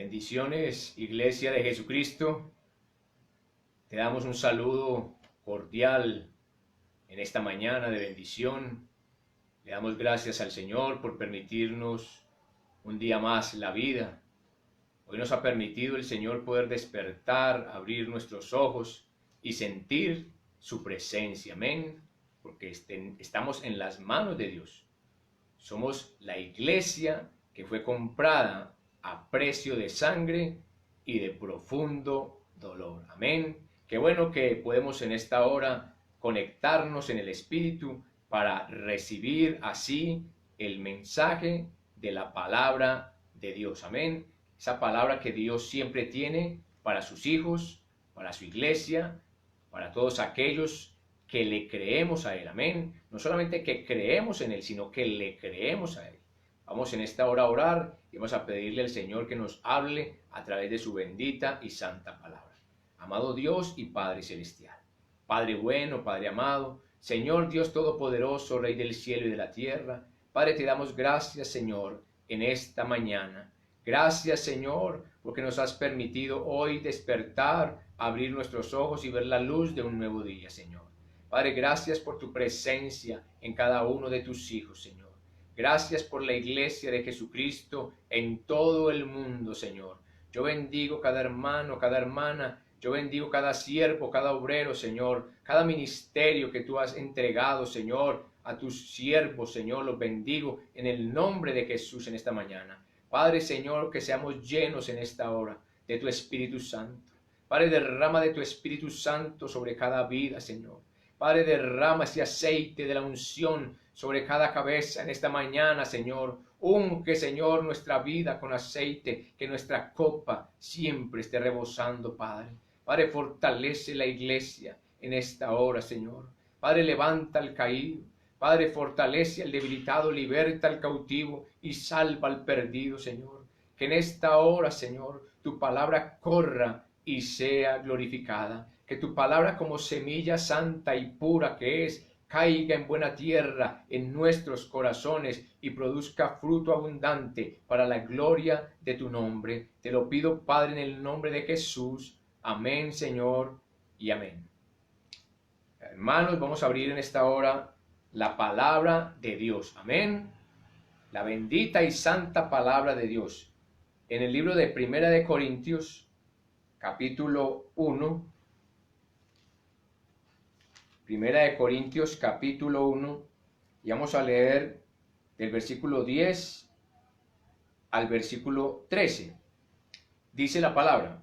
Bendiciones, Iglesia de Jesucristo. Te damos un saludo cordial en esta mañana de bendición. Le damos gracias al Señor por permitirnos un día más la vida. Hoy nos ha permitido el Señor poder despertar, abrir nuestros ojos y sentir su presencia. Amén. Porque estamos en las manos de Dios. Somos la iglesia que fue comprada a precio de sangre y de profundo dolor. Amén. Qué bueno que podemos en esta hora conectarnos en el Espíritu para recibir así el mensaje de la palabra de Dios. Amén. Esa palabra que Dios siempre tiene para sus hijos, para su iglesia, para todos aquellos que le creemos a Él. Amén. No solamente que creemos en Él, sino que le creemos a Él. Vamos en esta hora a orar y vamos a pedirle al Señor que nos hable a través de su bendita y santa palabra. Amado Dios y Padre Celestial, Padre bueno, Padre amado, Señor Dios Todopoderoso, Rey del cielo y de la tierra, Padre, te damos gracias, Señor, en esta mañana. Gracias, Señor, porque nos has permitido hoy despertar, abrir nuestros ojos y ver la luz de un nuevo día, Señor. Padre, gracias por tu presencia en cada uno de tus hijos, Señor. Gracias por la iglesia de Jesucristo en todo el mundo, Señor. Yo bendigo cada hermano, cada hermana. Yo bendigo cada siervo, cada obrero, Señor. Cada ministerio que tú has entregado, Señor, a tus siervos, Señor. Los bendigo en el nombre de Jesús en esta mañana. Padre, Señor, que seamos llenos en esta hora de tu Espíritu Santo. Padre, derrama de tu Espíritu Santo sobre cada vida, Señor. Padre, derrama ese aceite de la unción sobre cada cabeza en esta mañana, Señor. Unge, Señor, nuestra vida con aceite, que nuestra copa siempre esté rebosando, Padre. Padre, fortalece la iglesia en esta hora, Señor. Padre, levanta al caído. Padre, fortalece al debilitado, liberta al cautivo y salva al perdido, Señor. Que en esta hora, Señor, tu palabra corra y sea glorificada. Que tu palabra como semilla santa y pura que es, caiga en buena tierra en nuestros corazones y produzca fruto abundante para la gloria de tu nombre. Te lo pido, Padre, en el nombre de Jesús. Amén, Señor, y amén. Hermanos, vamos a abrir en esta hora la palabra de Dios. Amén. La bendita y santa palabra de Dios. En el libro de Primera de Corintios, capítulo 1. Primera de Corintios, capítulo 1. Y vamos a leer del versículo 10 al versículo 13. Dice la palabra: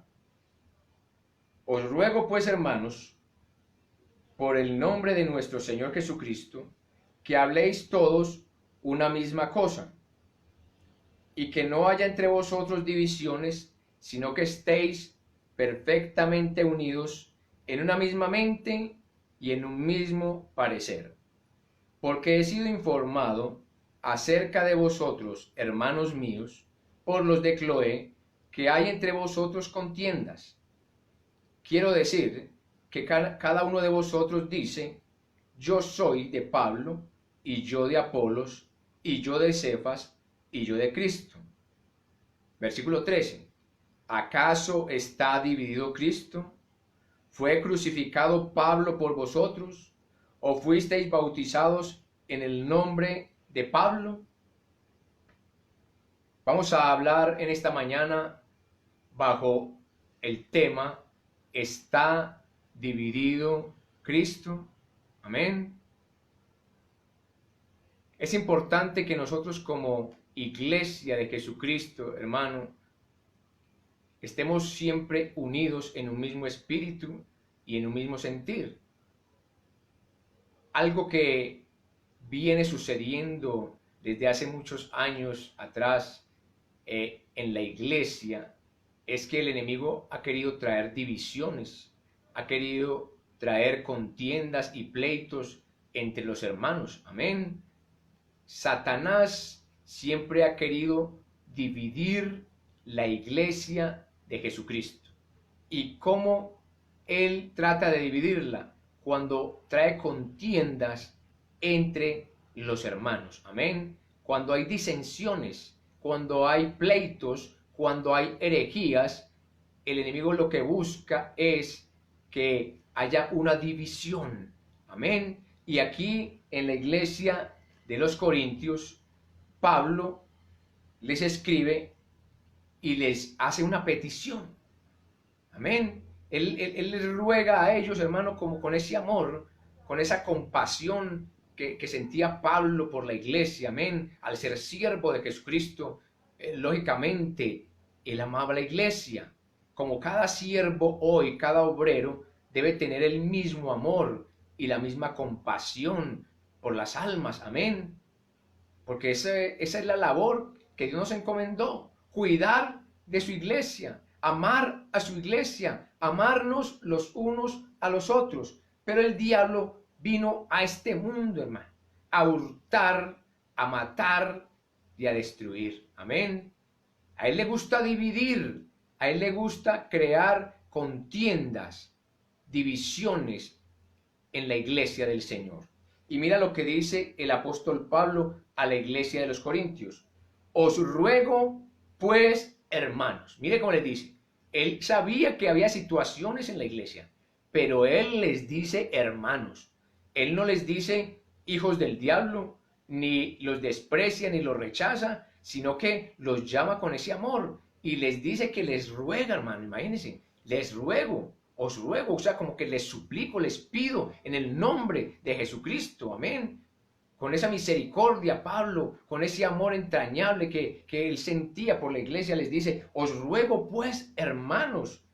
Os ruego pues, hermanos, por el nombre de nuestro Señor Jesucristo, que habléis todos una misma cosa, y que no haya entre vosotros divisiones, sino que estéis perfectamente unidos en una misma mente y en un mismo parecer. Porque he sido informado acerca de vosotros, hermanos míos, por los de Cloé, que hay entre vosotros contiendas. Quiero decir que cada uno de vosotros dice: yo soy de Pablo, y yo de Apolos, y yo de Cefas, y yo de Cristo. Versículo 13. ¿Acaso está dividido Cristo? ¿Fue crucificado Pablo por vosotros? ¿O fuisteis bautizados en el nombre de Pablo? Vamos a hablar en esta mañana bajo el tema: ¿está dividido Cristo? Amén. Es importante que nosotros como iglesia de Jesucristo, hermano, estemos siempre unidos en un mismo espíritu y en un mismo sentir. Algo que viene sucediendo desde hace muchos años atrás en la iglesia es que el enemigo ha querido traer divisiones, ha querido traer contiendas y pleitos entre los hermanos. Amén. Satanás siempre ha querido dividir la iglesia de Jesucristo. ¿Y cómo él trata de dividirla? Cuando trae contiendas entre los hermanos. Amén. Cuando hay disensiones, cuando hay pleitos, cuando hay herejías, el enemigo lo que busca es que haya una división. Amén. Y aquí en la iglesia de los Corintios, Pablo les escribe y les hace una petición. Amén. Él les ruega a ellos, hermano, como con ese amor, con esa compasión que sentía Pablo por la iglesia. Amén. Al ser siervo de Jesucristo, lógicamente, él amaba la iglesia. Como cada siervo hoy, cada obrero, debe tener el mismo amor y la misma compasión por las almas. Amén. Porque esa es la labor que Dios nos encomendó. Cuidar de su iglesia, amar a su iglesia, amarnos los unos a los otros. Pero el diablo vino a este mundo, hermano, a hurtar, a matar y a destruir. Amén. A él le gusta dividir, a él le gusta crear contiendas, divisiones en la iglesia del Señor. Y mira lo que dice el apóstol Pablo a la iglesia de los Corintios. Os ruego, pues, hermanos. Mire cómo les dice. Él sabía que había situaciones en la iglesia, pero él les dice hermanos. Él no les dice hijos del diablo, ni los desprecia, ni los rechaza, sino que los llama con ese amor y les dice que les ruega, hermano. Imagínense, les ruego. Os ruego, o sea, como que les suplico, les pido en el nombre de Jesucristo, amén. Con esa misericordia, Pablo, con ese amor entrañable que él sentía por la iglesia, les dice, os ruego pues, hermanos,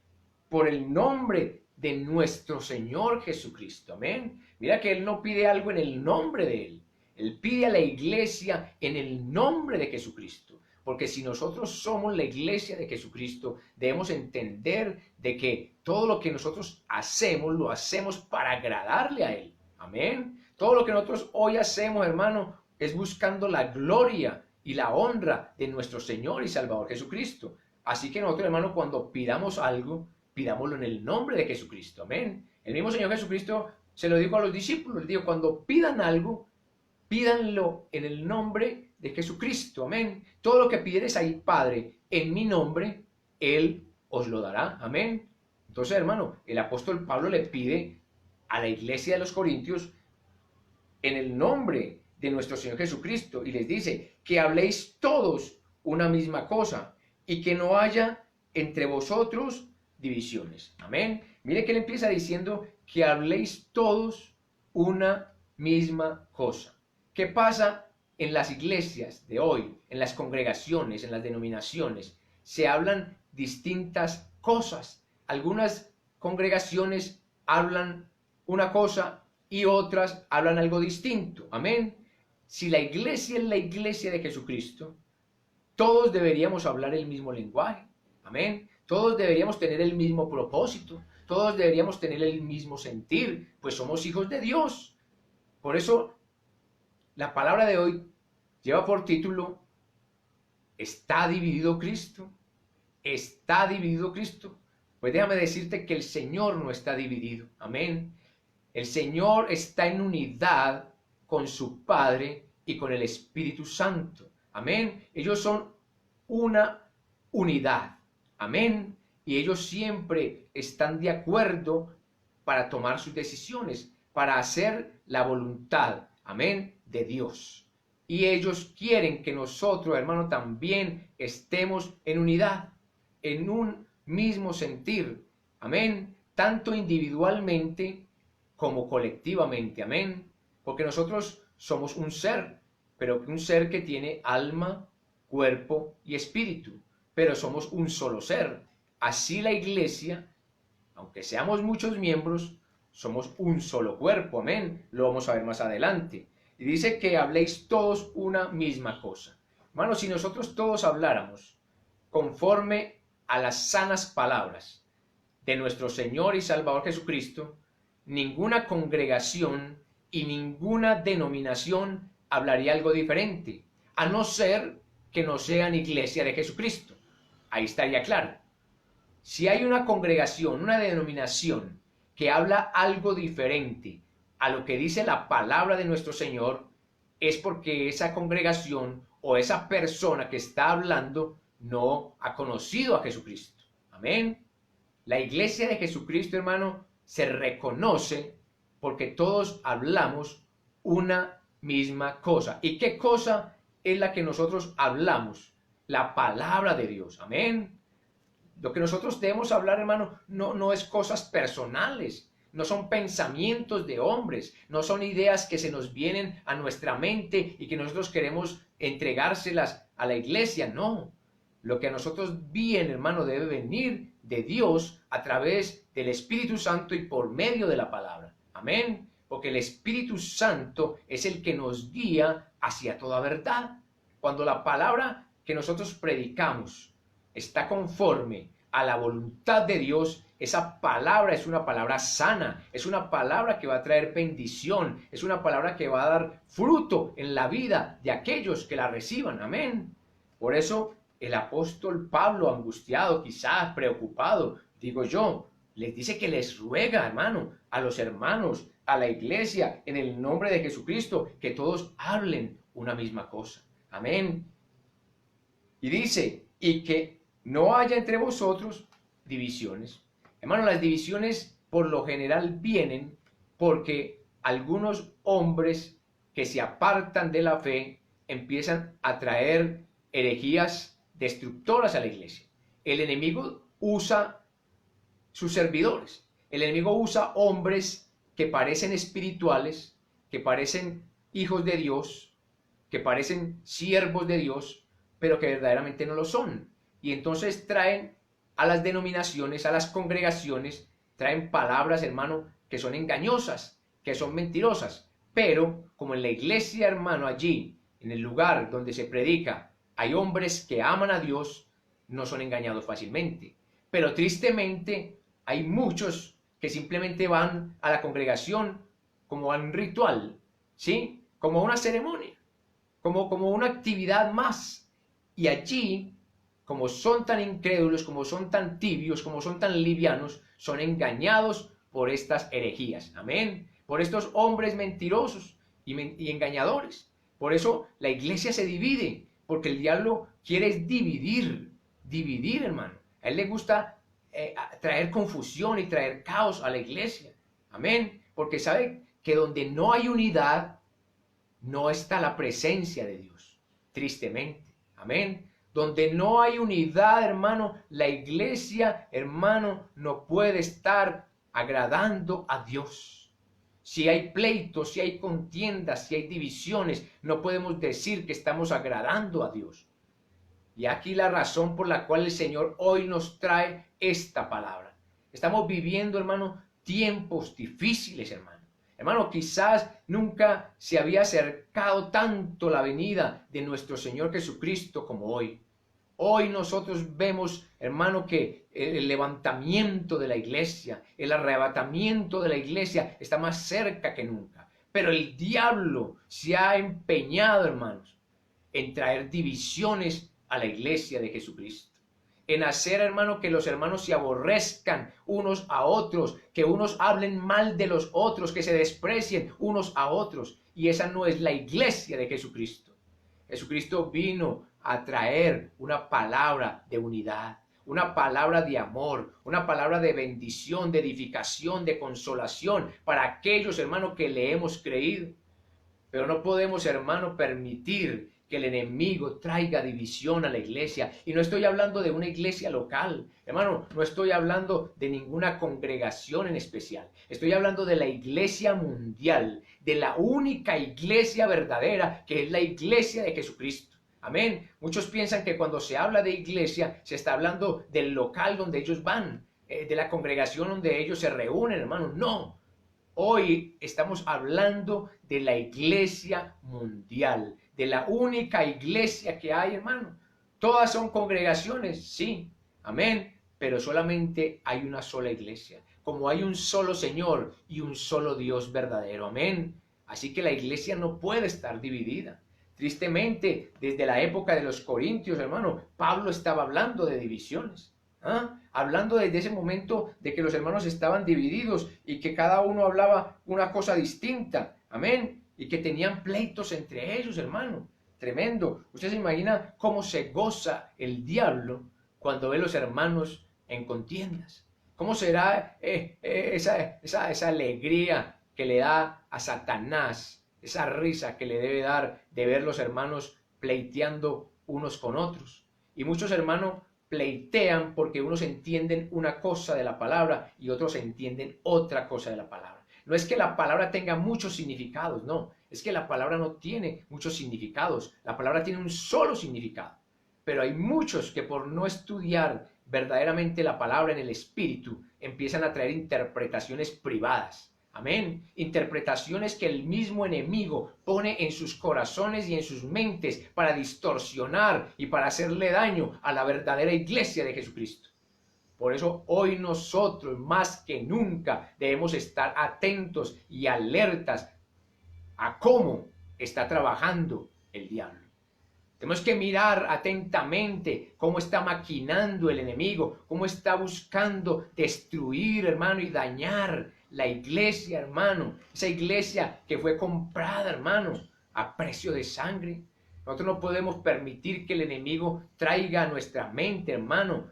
por el nombre de nuestro Señor Jesucristo, amén. Mira que él no pide algo en el nombre de él pide a la iglesia en el nombre de Jesucristo. Porque si nosotros somos la iglesia de Jesucristo, debemos entender de que todo lo que nosotros hacemos, lo hacemos para agradarle a Él. Amén. Todo lo que nosotros hoy hacemos, hermano, es buscando la gloria y la honra de nuestro Señor y Salvador Jesucristo. Así que nosotros, hermano, cuando pidamos algo, pidámoslo en el nombre de Jesucristo. Amén. El mismo Señor Jesucristo se lo dijo a los discípulos. Les dijo, cuando pidan algo, pídanlo en el nombre de Jesucristo, amén. Todo lo que pidieres ahí, Padre, en mi nombre, Él os lo dará, amén. Entonces, hermano, el apóstol Pablo le pide a la iglesia de los Corintios en el nombre de nuestro Señor Jesucristo y les dice que habléis todos una misma cosa y que no haya entre vosotros divisiones, amén. Mire que él empieza diciendo que habléis todos una misma cosa. ¿Qué pasa en las iglesias de hoy, en las congregaciones, en las denominaciones? Se hablan distintas cosas. Algunas congregaciones hablan una cosa y otras hablan algo distinto. Amén. Si la iglesia es la iglesia de Jesucristo, todos deberíamos hablar el mismo lenguaje. Amén. Todos deberíamos tener el mismo propósito. Todos deberíamos tener el mismo sentir, pues somos hijos de Dios. Por eso la palabra de hoy lleva por título, ¿está dividido Cristo? ¿Está dividido Cristo? Pues déjame decirte que el Señor no está dividido. Amén. El Señor está en unidad con su Padre y con el Espíritu Santo. Amén. Ellos son una unidad. Amén. Y ellos siempre están de acuerdo para tomar sus decisiones, para hacer la voluntad. Amén. De Dios. Y ellos quieren que nosotros, hermano, también estemos en unidad, en un mismo sentir. Amén. Tanto individualmente como colectivamente. Amén. Porque nosotros somos un ser, pero un ser que tiene alma, cuerpo y espíritu. Pero somos un solo ser. Así la iglesia, aunque seamos muchos miembros, somos un solo cuerpo. Amén. Lo vamos a ver más adelante. Y dice que habléis todos una misma cosa. Hermano, si nosotros todos habláramos conforme a las sanas palabras de nuestro Señor y Salvador Jesucristo, ninguna congregación y ninguna denominación hablaría algo diferente, a no ser que no sean iglesia de Jesucristo. Ahí estaría claro. Si hay una congregación, una denominación que habla algo diferente a lo que dice la palabra de nuestro Señor, es porque esa congregación o esa persona que está hablando no ha conocido a Jesucristo. Amén. La iglesia de Jesucristo, hermano, se reconoce porque todos hablamos una misma cosa. ¿Y qué cosa es la que nosotros hablamos? La palabra de Dios. Amén. Lo que nosotros debemos hablar, hermano, no es cosas personales, no son pensamientos de hombres, no son ideas que se nos vienen a nuestra mente y que nosotros queremos entregárselas a la iglesia, no. Lo que a nosotros viene, hermano, debe venir de Dios a través del Espíritu Santo y por medio de la palabra. Amén. Porque el Espíritu Santo es el que nos guía hacia toda verdad. Cuando la palabra que nosotros predicamos está conforme a la voluntad de Dios, esa palabra es una palabra sana, es una palabra que va a traer bendición, es una palabra que va a dar fruto en la vida de aquellos que la reciban. Amén. Por eso el apóstol Pablo, angustiado, quizás preocupado, digo yo, les dice que les ruega, hermano, a los hermanos, a la iglesia, en el nombre de Jesucristo, que todos hablen una misma cosa. Amén. Y dice, y que no haya entre vosotros divisiones. Hermano, las divisiones por lo general vienen porque algunos hombres que se apartan de la fe empiezan a traer herejías destructoras a la iglesia. El enemigo usa sus servidores. El enemigo usa hombres que parecen espirituales, que parecen hijos de Dios, que parecen siervos de Dios, pero que verdaderamente no lo son. Y entonces traen a las denominaciones, a las congregaciones, traen palabras, hermano, que son engañosas, que son mentirosas. Pero como en la iglesia, hermano, allí, en el lugar donde se predica, hay hombres que aman a Dios, no son engañados fácilmente. Pero tristemente hay muchos que simplemente van a la congregación como a un ritual, ¿sí? Como a una ceremonia, como una actividad más. Y allí, como son tan incrédulos, como son tan tibios, como son tan livianos, son engañados por estas herejías. Amén. Por estos hombres mentirosos y engañadores. Por eso la iglesia se divide, porque el diablo quiere dividir, hermano. A él le gusta traer confusión y traer caos a la iglesia. Amén. Porque sabe que donde no hay unidad, no está la presencia de Dios. Tristemente. Amén. Donde no hay unidad, hermano, la iglesia, hermano, no puede estar agradando a Dios. Si hay pleitos, si hay contiendas, si hay divisiones, no podemos decir que estamos agradando a Dios. Y aquí la razón por la cual el Señor hoy nos trae esta palabra. Estamos viviendo, hermano, tiempos difíciles, hermano. Hermano, quizás nunca se había acercado tanto la venida de nuestro Señor Jesucristo como hoy. Hoy nosotros vemos, hermano, que el levantamiento de la iglesia, el arrebatamiento de la iglesia está más cerca que nunca. Pero el diablo se ha empeñado, hermanos, en traer divisiones a la iglesia de Jesucristo. En hacer, hermano, que los hermanos se aborrezcan unos a otros, que unos hablen mal de los otros, que se desprecien unos a otros. Y esa no es la iglesia de Jesucristo. Jesucristo vino a traer una palabra de unidad, una palabra de amor, una palabra de bendición, de edificación, de consolación para aquellos, hermanos, que le hemos creído. Pero no podemos, hermano, permitir que el enemigo traiga división a la iglesia. Y no estoy hablando de una iglesia local, hermano, no estoy hablando de ninguna congregación en especial. Estoy hablando de la iglesia mundial, de la única iglesia verdadera, que es la iglesia de Jesucristo. Amén. Muchos piensan que cuando se habla de iglesia, se está hablando del local donde ellos van, de la congregación donde ellos se reúnen, hermano. No. Hoy estamos hablando de la iglesia mundial, de la única iglesia que hay, hermano. Todas son congregaciones, sí, amén, pero solamente hay una sola iglesia, como hay un solo Señor y un solo Dios verdadero, amén. Así que la iglesia no puede estar dividida. Tristemente, desde la época de los Corintios, hermano, Pablo estaba hablando de divisiones. Hablando desde ese momento de que los hermanos estaban divididos y que cada uno hablaba una cosa distinta, amén, y que tenían pleitos entre ellos, hermano. tremendo. Usted se imagina cómo se goza el diablo cuando ve a los hermanos en contiendas. ¿Cómo será esa alegría que le da a Satanás, esa risa que le debe dar de ver los hermanos pleiteando unos con otros? Y muchos hermanos pleitean porque unos entienden una cosa de la palabra y otros entienden otra cosa de la palabra. No es que la palabra tenga muchos significados, no, es que la palabra no tiene muchos significados, la palabra tiene un solo significado. Pero hay muchos que por no estudiar verdaderamente la palabra en el espíritu empiezan a traer interpretaciones privadas. Amén. Interpretaciones que el mismo enemigo pone en sus corazones y en sus mentes para distorsionar y para hacerle daño a la verdadera iglesia de Jesucristo. Por eso hoy nosotros más que nunca debemos estar atentos y alertas a cómo está trabajando el diablo. Tenemos que mirar atentamente cómo está maquinando el enemigo, cómo está buscando destruir, hermano, y dañar la iglesia, hermano. Esa iglesia que fue comprada, hermano, a precio de sangre. Nosotros no podemos permitir que el enemigo traiga a nuestra mente, hermano,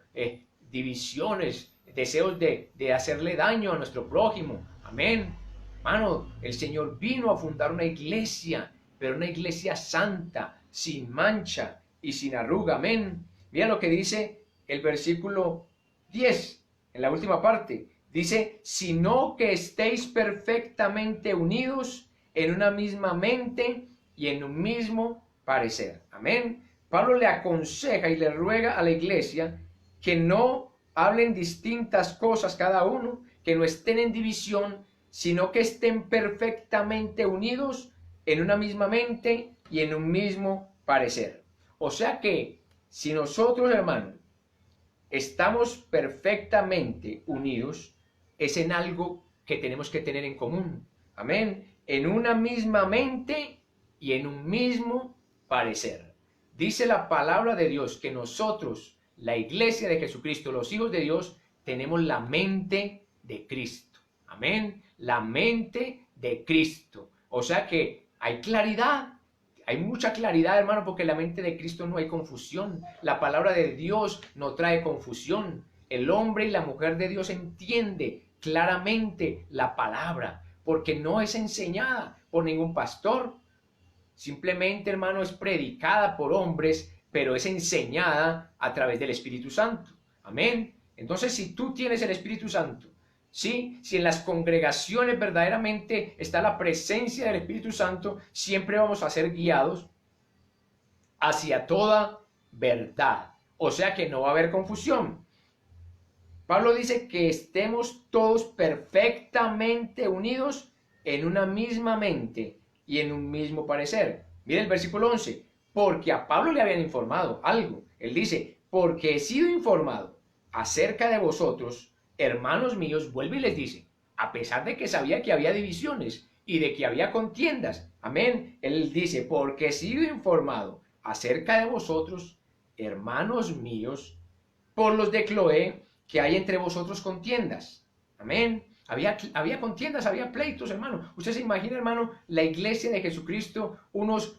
divisiones, deseos de hacerle daño a nuestro prójimo. Amén. Hermano, el Señor vino a fundar una iglesia, pero una iglesia santa, sin mancha y sin arruga. Amén. Mira lo que dice el versículo 10, en la última parte. Dice, sino que estéis perfectamente unidos en una misma mente y en un mismo parecer. Amén. Pablo le aconseja y le ruega a la iglesia que no hablen distintas cosas cada uno, que no estén en división, sino que estén perfectamente unidos en una misma mente y en un mismo parecer. O sea que si nosotros, hermanos, estamos perfectamente unidos, es en algo que tenemos que tener en común. Amén. En una misma mente y en un mismo parecer. Dice la palabra de Dios que nosotros, la iglesia de Jesucristo, los hijos de Dios, tenemos la mente de Cristo. Amén. La mente de Cristo. O sea que hay claridad. Hay mucha claridad, hermano, porque en la mente de Cristo no hay confusión. La palabra de Dios no trae confusión. El hombre y la mujer de Dios entiende claramente la palabra, porque no es enseñada por ningún pastor. Simplemente, hermano, es predicada por hombres, pero es enseñada a través del Espíritu Santo. Amén. Entonces, si tú tienes el Espíritu Santo, ¿sí? Si en las congregaciones verdaderamente está la presencia del Espíritu Santo, siempre vamos a ser guiados hacia toda verdad. O sea que no va a haber confusión. Pablo dice que estemos todos perfectamente unidos en una misma mente y en un mismo parecer. Mire el versículo 11. Porque a Pablo le habían informado algo. Él dice, porque he sido informado acerca de vosotros, hermanos míos, vuelve y les dice, a pesar de que sabía que había divisiones y de que había contiendas, amén, él dice, porque he sido informado acerca de vosotros, hermanos míos, por los de Cloé, que hay entre vosotros contiendas, amén. Había contiendas, había pleitos, hermano. Usted se imagina, hermano, la iglesia de Jesucristo, unos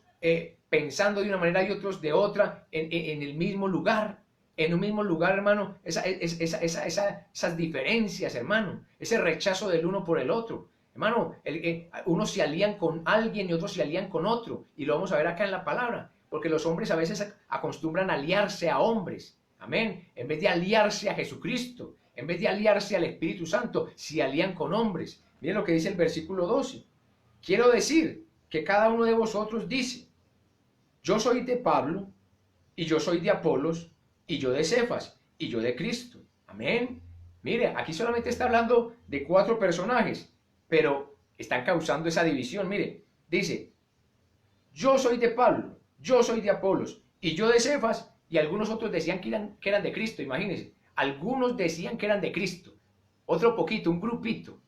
pensando de una manera y otros de otra, en el mismo lugar. En un mismo lugar, hermano, esas diferencias, hermano, ese rechazo del uno por el otro. Hermano, unos se alían con alguien y otros se alían con otro. Y lo vamos a ver acá en la palabra, porque los hombres a veces acostumbran a aliarse a hombres. Amén. En vez de aliarse a Jesucristo, en vez de aliarse al Espíritu Santo, se alían con hombres. Miren lo que dice el versículo 12. Quiero decir que cada uno de vosotros dice, yo soy de Pablo, y yo soy de Apolos, y yo de Cefas, y yo de Cristo. Amén. Mire, aquí solamente está hablando de 4 personajes, pero están causando esa división. Mire, dice, yo soy de Pablo, yo soy de Apolos, y yo de Cefas, y algunos otros decían que eran de Cristo, imagínense. Algunos decían que eran de Cristo. Otro poquito, un grupito,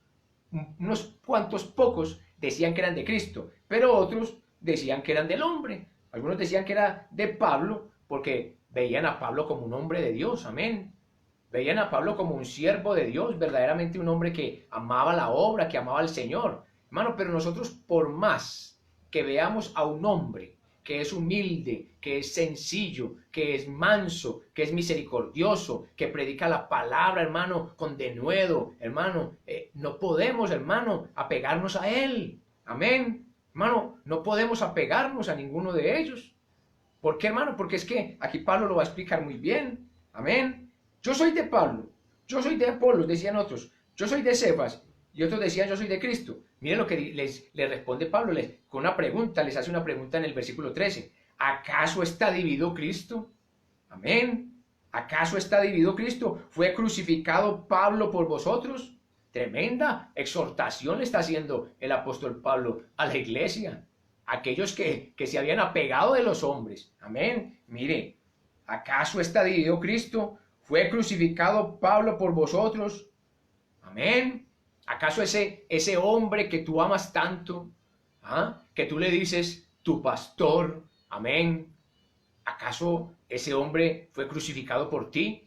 unos cuantos pocos decían que eran de Cristo, pero otros decían que eran del hombre. Algunos decían que era de Pablo, porque veían a Pablo como un hombre de Dios, amén. Veían a Pablo como un siervo de Dios, verdaderamente un hombre que amaba la obra, que amaba al Señor. Hermano, pero nosotros por más que veamos a un hombre que es humilde, que es sencillo, que es manso, que es misericordioso, que predica la palabra, hermano, con denuedo, hermano, no podemos, hermano, apegarnos a él. Amén. Hermano, no podemos apegarnos a ninguno de ellos. ¿Por qué, hermano? Porque es que aquí Pablo lo va a explicar muy bien. Amén. Yo soy de Pablo, yo soy de Apolos, decían otros. Yo soy de Cefas, y otros decían yo soy de Cristo. Miren lo que les responde Pablo, con una pregunta, les hace una pregunta en el versículo 13. ¿Acaso está dividido Cristo? Amén. ¿Acaso está dividido Cristo? ¿Fue crucificado Pablo por vosotros? Tremenda exhortación le está haciendo el apóstol Pablo a la iglesia. Aquellos que se habían apegado de los hombres. Amén. Mire, ¿acaso está dividido Cristo? ¿Fue crucificado Pablo por vosotros? Amén. ¿Acaso ese hombre que tú amas tanto, que tú le dices tu pastor, amén? ¿Acaso ese hombre fue crucificado por ti?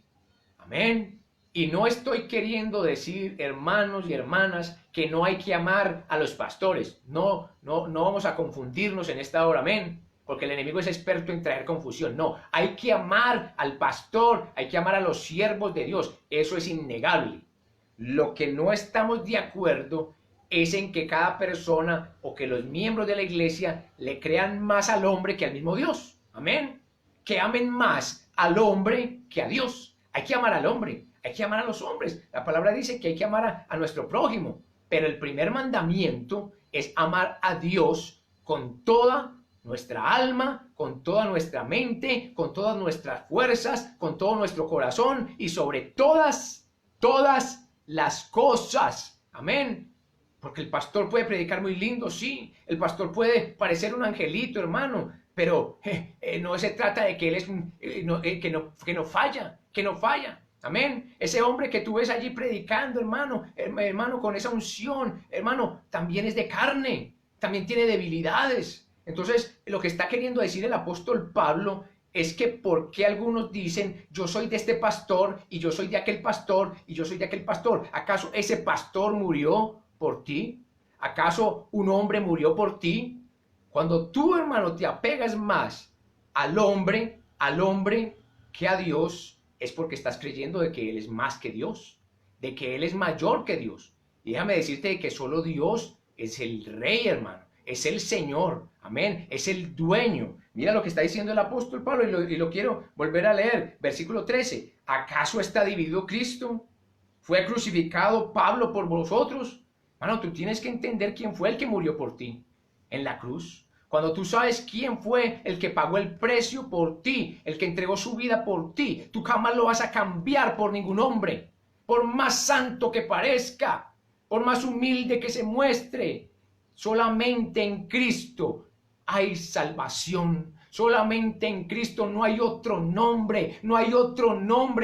Amén. Y no estoy queriendo decir, hermanos y hermanas, que no hay que amar a los pastores. No vamos a confundirnos en esta hora, amén. Porque el enemigo es experto en traer confusión. No, hay que amar al pastor, hay que amar a los siervos de Dios. Eso es innegable. Lo que no estamos de acuerdo es en que cada persona o que los miembros de la iglesia le crean más al hombre que al mismo Dios. Amén. Que amen más al hombre que a Dios. Hay que amar al hombre, hay que amar a los hombres. La palabra dice que hay que amar a nuestro prójimo. Pero el primer mandamiento es amar a Dios con toda nuestra alma, con toda nuestra mente, con todas nuestras fuerzas, con todo nuestro corazón y sobre todas las cosas. Amén. Porque el pastor puede predicar muy lindo, sí. El pastor puede parecer un angelito, hermano. Pero no se trata de que él es que no falla. Amén. Ese hombre que tú ves allí predicando, hermano, con esa unción, hermano, también es de carne. También tiene debilidades. Entonces, lo que está queriendo decir el apóstol Pablo es que por qué algunos dicen yo soy de este pastor y yo soy de aquel pastor y yo soy de aquel pastor. ¿Acaso ese pastor murió por ti? ¿Acaso un hombre murió por ti? Cuando tú, hermano, te apegas más al hombre que a Dios, es porque estás creyendo de que Él es más que Dios, de que Él es mayor que Dios. Y déjame decirte que solo Dios es el Rey, hermano. Es el Señor, amén, es el dueño. Mira lo que está diciendo el apóstol Pablo y lo quiero volver a leer. Versículo 13. ¿Acaso está dividido Cristo? ¿Fue crucificado Pablo por vosotros? Hermano, tú tienes que entender quién fue el que murió por ti en la cruz. Cuando tú sabes quién fue el que pagó el precio por ti, el que entregó su vida por ti, tú jamás lo vas a cambiar por ningún hombre. Por más santo que parezca, por más humilde que se muestre. Solamente en Cristo hay salvación. Solamente en Cristo no hay otro nombre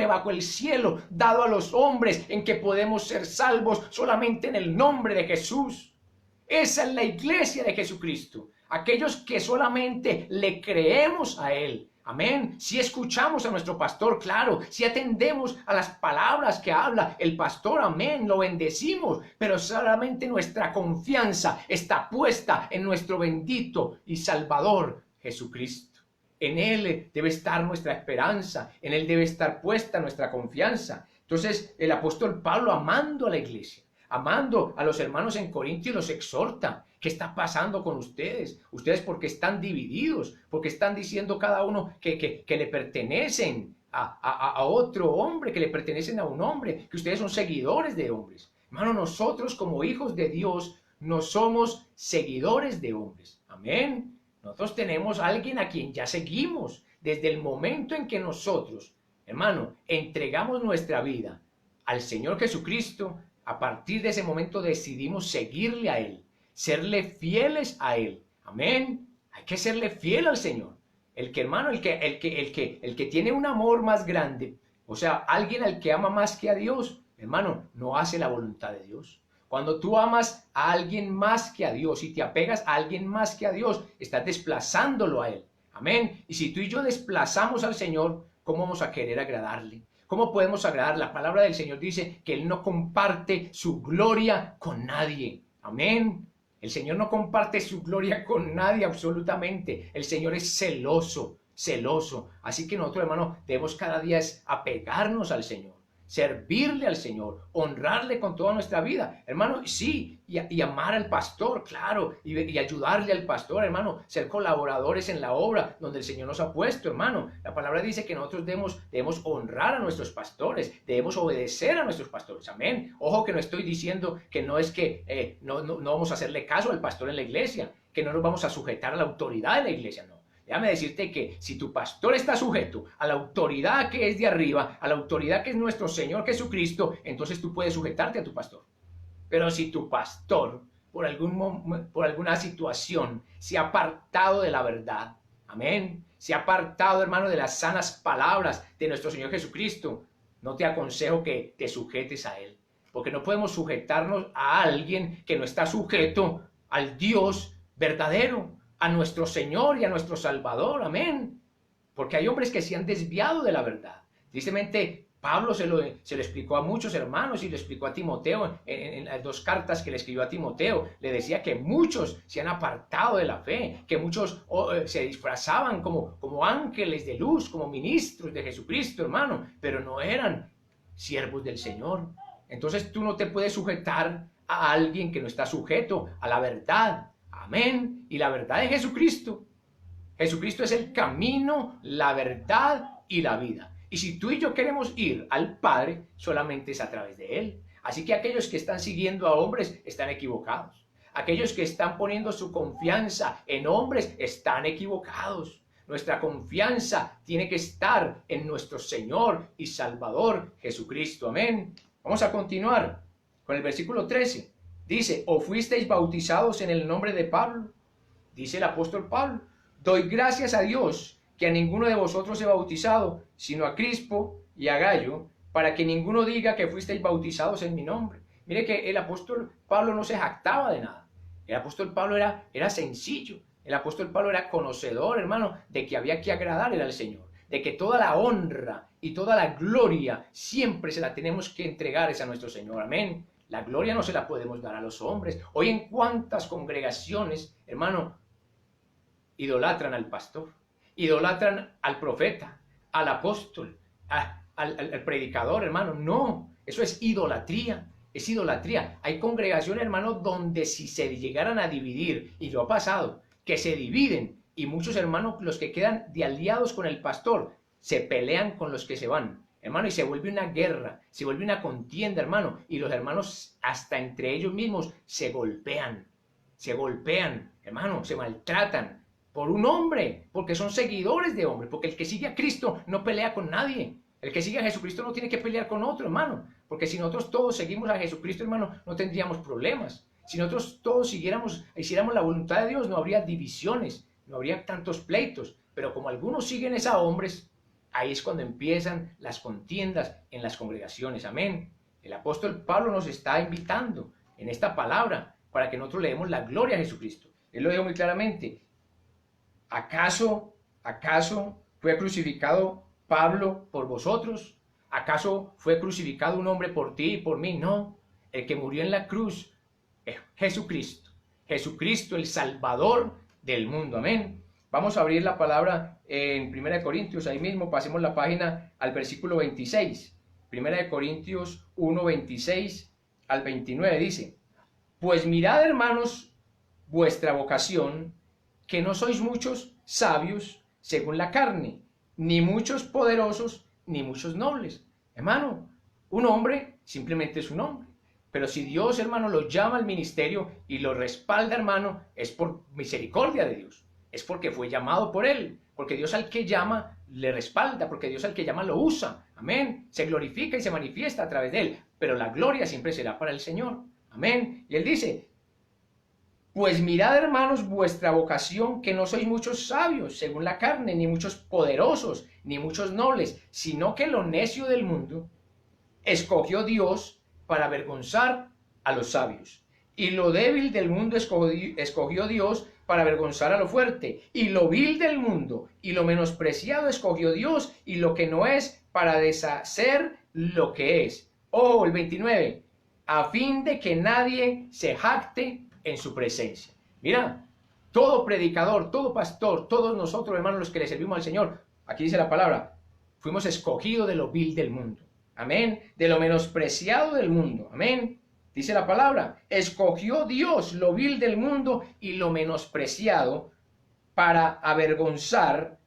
bajo el cielo dado a los hombres en que podemos ser salvos, solamente en el nombre de Jesús. Esa es la iglesia de Jesucristo. Aquellos que solamente le creemos a Él. Amén. Si escuchamos a nuestro pastor, claro. Si atendemos a las palabras que habla el pastor, amén. Lo bendecimos. Pero solamente nuestra confianza está puesta en nuestro bendito y Salvador Jesucristo. En Él debe estar nuestra esperanza. En Él debe estar puesta nuestra confianza. Entonces, el apóstol Pablo, amando a la iglesia, amando a los hermanos en Corintios, los exhorta. ¿Qué está pasando con ustedes? Ustedes porque están divididos, porque están diciendo cada uno que le pertenecen a otro hombre, que le pertenecen a un hombre, que ustedes son seguidores de hombres. Hermano, nosotros como hijos de Dios no somos seguidores de hombres. Amén. Nosotros tenemos a alguien a quien ya seguimos desde el momento en que nosotros, hermano, entregamos nuestra vida al Señor Jesucristo. A partir de ese momento decidimos seguirle a Él, serle fieles a Él. Amén. Hay que serle fiel al Señor. El que, hermano, el que tiene un amor más grande, o sea, alguien al que ama más que a Dios, hermano, no hace la voluntad de Dios. Cuando tú amas a alguien más que a Dios y te apegas a alguien más que a Dios, estás desplazándolo a Él. Amén. Y si tú y yo desplazamos al Señor, ¿cómo vamos a querer agradarle? ¿Cómo podemos agradar? La palabra del Señor dice que Él no comparte su gloria con nadie. Amén. El Señor no comparte su gloria con nadie absolutamente. El Señor es celoso, celoso. Así que nosotros, hermano, debemos cada día es apegarnos al Señor, servirle al Señor, honrarle con toda nuestra vida, hermano, sí, y amar al pastor, claro, y ayudarle al pastor, hermano, ser colaboradores en la obra donde el Señor nos ha puesto, hermano. La palabra dice que nosotros debemos honrar a nuestros pastores, debemos obedecer a nuestros pastores, amén. Ojo que no estoy diciendo que no es que no vamos a hacerle caso al pastor en la iglesia, que no nos vamos a sujetar a la autoridad de la iglesia, no. Déjame decirte que si tu pastor está sujeto a la autoridad que es de arriba, a la autoridad que es nuestro Señor Jesucristo, entonces tú puedes sujetarte a tu pastor. Pero si tu pastor, por alguna situación, se ha apartado de la verdad, amén, se ha apartado, hermano, de las sanas palabras de nuestro Señor Jesucristo, no te aconsejo que te sujetes a Él, porque no podemos sujetarnos a alguien que no está sujeto al Dios verdadero, a nuestro Señor y a nuestro Salvador, amén. Porque hay hombres que se han desviado de la verdad. Tristemente, Pablo se lo explicó a muchos hermanos y le explicó a Timoteo en las 2 cartas que le escribió a Timoteo. Le decía que muchos se han apartado de la fe, que muchos se disfrazaban como ángeles de luz, como ministros de Jesucristo, hermano, pero no eran siervos del Señor. Entonces tú no te puedes sujetar a alguien que no está sujeto a la verdad. Amén. Y la verdad es Jesucristo. Jesucristo es el camino, la verdad y la vida. Y si tú y yo queremos ir al Padre, solamente es a través de Él. Así que aquellos que están siguiendo a hombres están equivocados. Aquellos que están poniendo su confianza en hombres están equivocados. Nuestra confianza tiene que estar en nuestro Señor y Salvador Jesucristo. Amén. Vamos a continuar con el versículo 13. Dice, ¿o fuisteis bautizados en el nombre de Pablo? Dice el apóstol Pablo, doy gracias a Dios que a ninguno de vosotros he bautizado, sino a Crispo y a Gayo, para que ninguno diga que fuisteis bautizados en mi nombre. Mire que el apóstol Pablo no se jactaba de nada. El apóstol Pablo era sencillo. El apóstol Pablo era conocedor, hermano, de que había que agradarle al Señor, de que toda la honra y toda la gloria siempre se la tenemos que entregar a nuestro Señor. Amén. La gloria no se la podemos dar a los hombres. Hoy en cuántas congregaciones, hermano, idolatran al pastor, idolatran al profeta, al apóstol, al predicador, hermano. No, eso es idolatría. Es idolatría. Hay congregaciones, hermano, donde si se llegaran a dividir, y lo ha pasado, que se dividen, y muchos hermanos, los que quedan de aliados con el pastor, se pelean con los que se van, hermano, y se vuelve una guerra, se vuelve una contienda, hermano, y los hermanos hasta entre ellos mismos se golpean, hermano, se maltratan por un hombre, porque son seguidores de hombre, porque el que sigue a Cristo no pelea con nadie. El que sigue a Jesucristo no tiene que pelear con otro, hermano, porque si nosotros todos seguimos a Jesucristo, hermano, no tendríamos problemas. Si nosotros todos hiciéramos la voluntad de Dios, no habría divisiones, no habría tantos pleitos, pero como algunos siguen a hombres, ahí es cuando empiezan las contiendas en las congregaciones. Amén. El apóstol Pablo nos está invitando en esta palabra para que nosotros le demos la gloria a Jesucristo. Él lo dijo muy claramente. ¿Acaso fue crucificado Pablo por vosotros? ¿Acaso fue crucificado un hombre por ti y por mí? No. El que murió en la cruz es Jesucristo. Jesucristo, el Salvador del mundo. Amén. Vamos a abrir la palabra en 1 Corintios, ahí mismo, pasemos la página al versículo 26. 1 Corintios 1, 26 al 29 dice, pues mirad, hermanos, vuestra vocación, que no sois muchos sabios según la carne, ni muchos poderosos, ni muchos nobles. Hermano, un hombre simplemente es un hombre. Pero si Dios, hermano, lo llama al ministerio y lo respalda, hermano, es por misericordia de Dios. Es porque fue llamado por Él. Porque Dios al que llama le respalda. Porque Dios al que llama lo usa. Amén. Se glorifica y se manifiesta a través de Él. Pero la gloria siempre será para el Señor. Amén. Y Él dice, pues mirad, hermanos, vuestra vocación, que no sois muchos sabios según la carne, ni muchos poderosos, ni muchos nobles, sino que lo necio del mundo escogió Dios para avergonzar a los sabios. Y lo débil del mundo escogió Dios para avergonzar a lo fuerte. Y lo vil del mundo y lo menospreciado escogió Dios, y lo que no es, para deshacer lo que es. Ojo, el 29. A fin de que nadie se jacte en su presencia. Mira, todo predicador, todo pastor, todos nosotros, hermanos, los que le servimos al Señor, aquí dice la palabra, fuimos escogidos de lo vil del mundo. Amén. De lo menospreciado del mundo. Amén. Dice la palabra, escogió Dios lo vil del mundo y lo menospreciado para avergonzar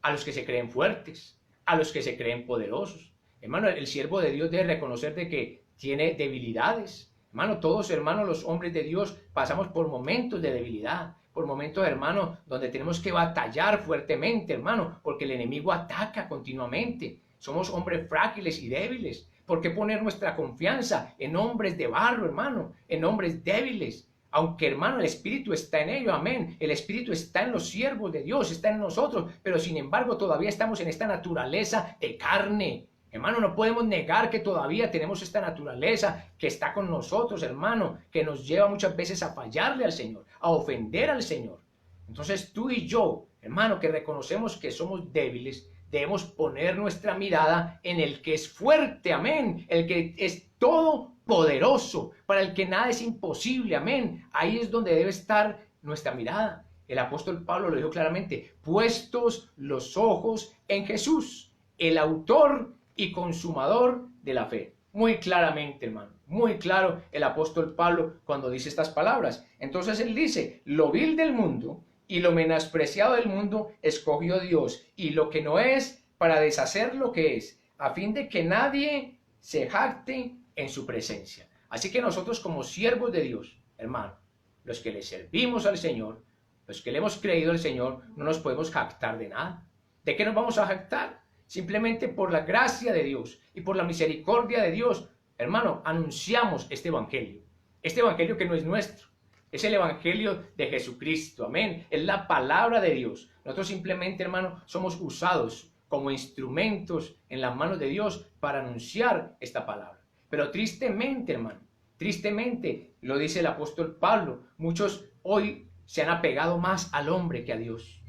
a los que se creen fuertes, a los que se creen poderosos. Hermano, el siervo de Dios debe reconocer de que tiene debilidades. Hermano, todos, hermanos, los hombres de Dios pasamos por momentos de debilidad, por momentos, hermano, donde tenemos que batallar fuertemente, hermano, porque el enemigo ataca continuamente. Somos hombres frágiles y débiles. ¿Por qué poner nuestra confianza en hombres de barro, hermano? En hombres débiles. Aunque, hermano, el Espíritu está en ellos, amén. El Espíritu está en los siervos de Dios, está en nosotros, pero sin embargo todavía estamos en esta naturaleza de carne. Hermano, no podemos negar que todavía tenemos esta naturaleza que está con nosotros, hermano, que nos lleva muchas veces a fallarle al Señor, a ofender al Señor. Entonces tú y yo, hermano, que reconocemos que somos débiles, debemos poner nuestra mirada en el que es fuerte, amén, el que es todopoderoso, para el que nada es imposible, amén. Ahí es donde debe estar nuestra mirada. El apóstol Pablo lo dijo claramente, puestos los ojos en Jesús, el autor y consumador de la fe. Muy claramente, hermano, muy claro el apóstol Pablo cuando dice estas palabras. Entonces él dice, lo vil del mundo y lo menospreciado del mundo escogió Dios, y lo que no es para deshacer lo que es, a fin de que nadie se jacte en su presencia. Así que nosotros como siervos de Dios, hermano, los que le servimos al Señor, los que le hemos creído al Señor, no nos podemos jactar de nada. ¿De qué nos vamos a jactar? Simplemente por la gracia de Dios y por la misericordia de Dios, hermano, anunciamos este evangelio que no es nuestro. Es el evangelio de Jesucristo, amén. Es la palabra de Dios. Nosotros simplemente, hermano, somos usados como instrumentos en las manos de Dios para anunciar esta palabra. Pero tristemente, hermano, tristemente, lo dice el apóstol Pablo, muchos hoy se han apegado más al hombre que a Dios.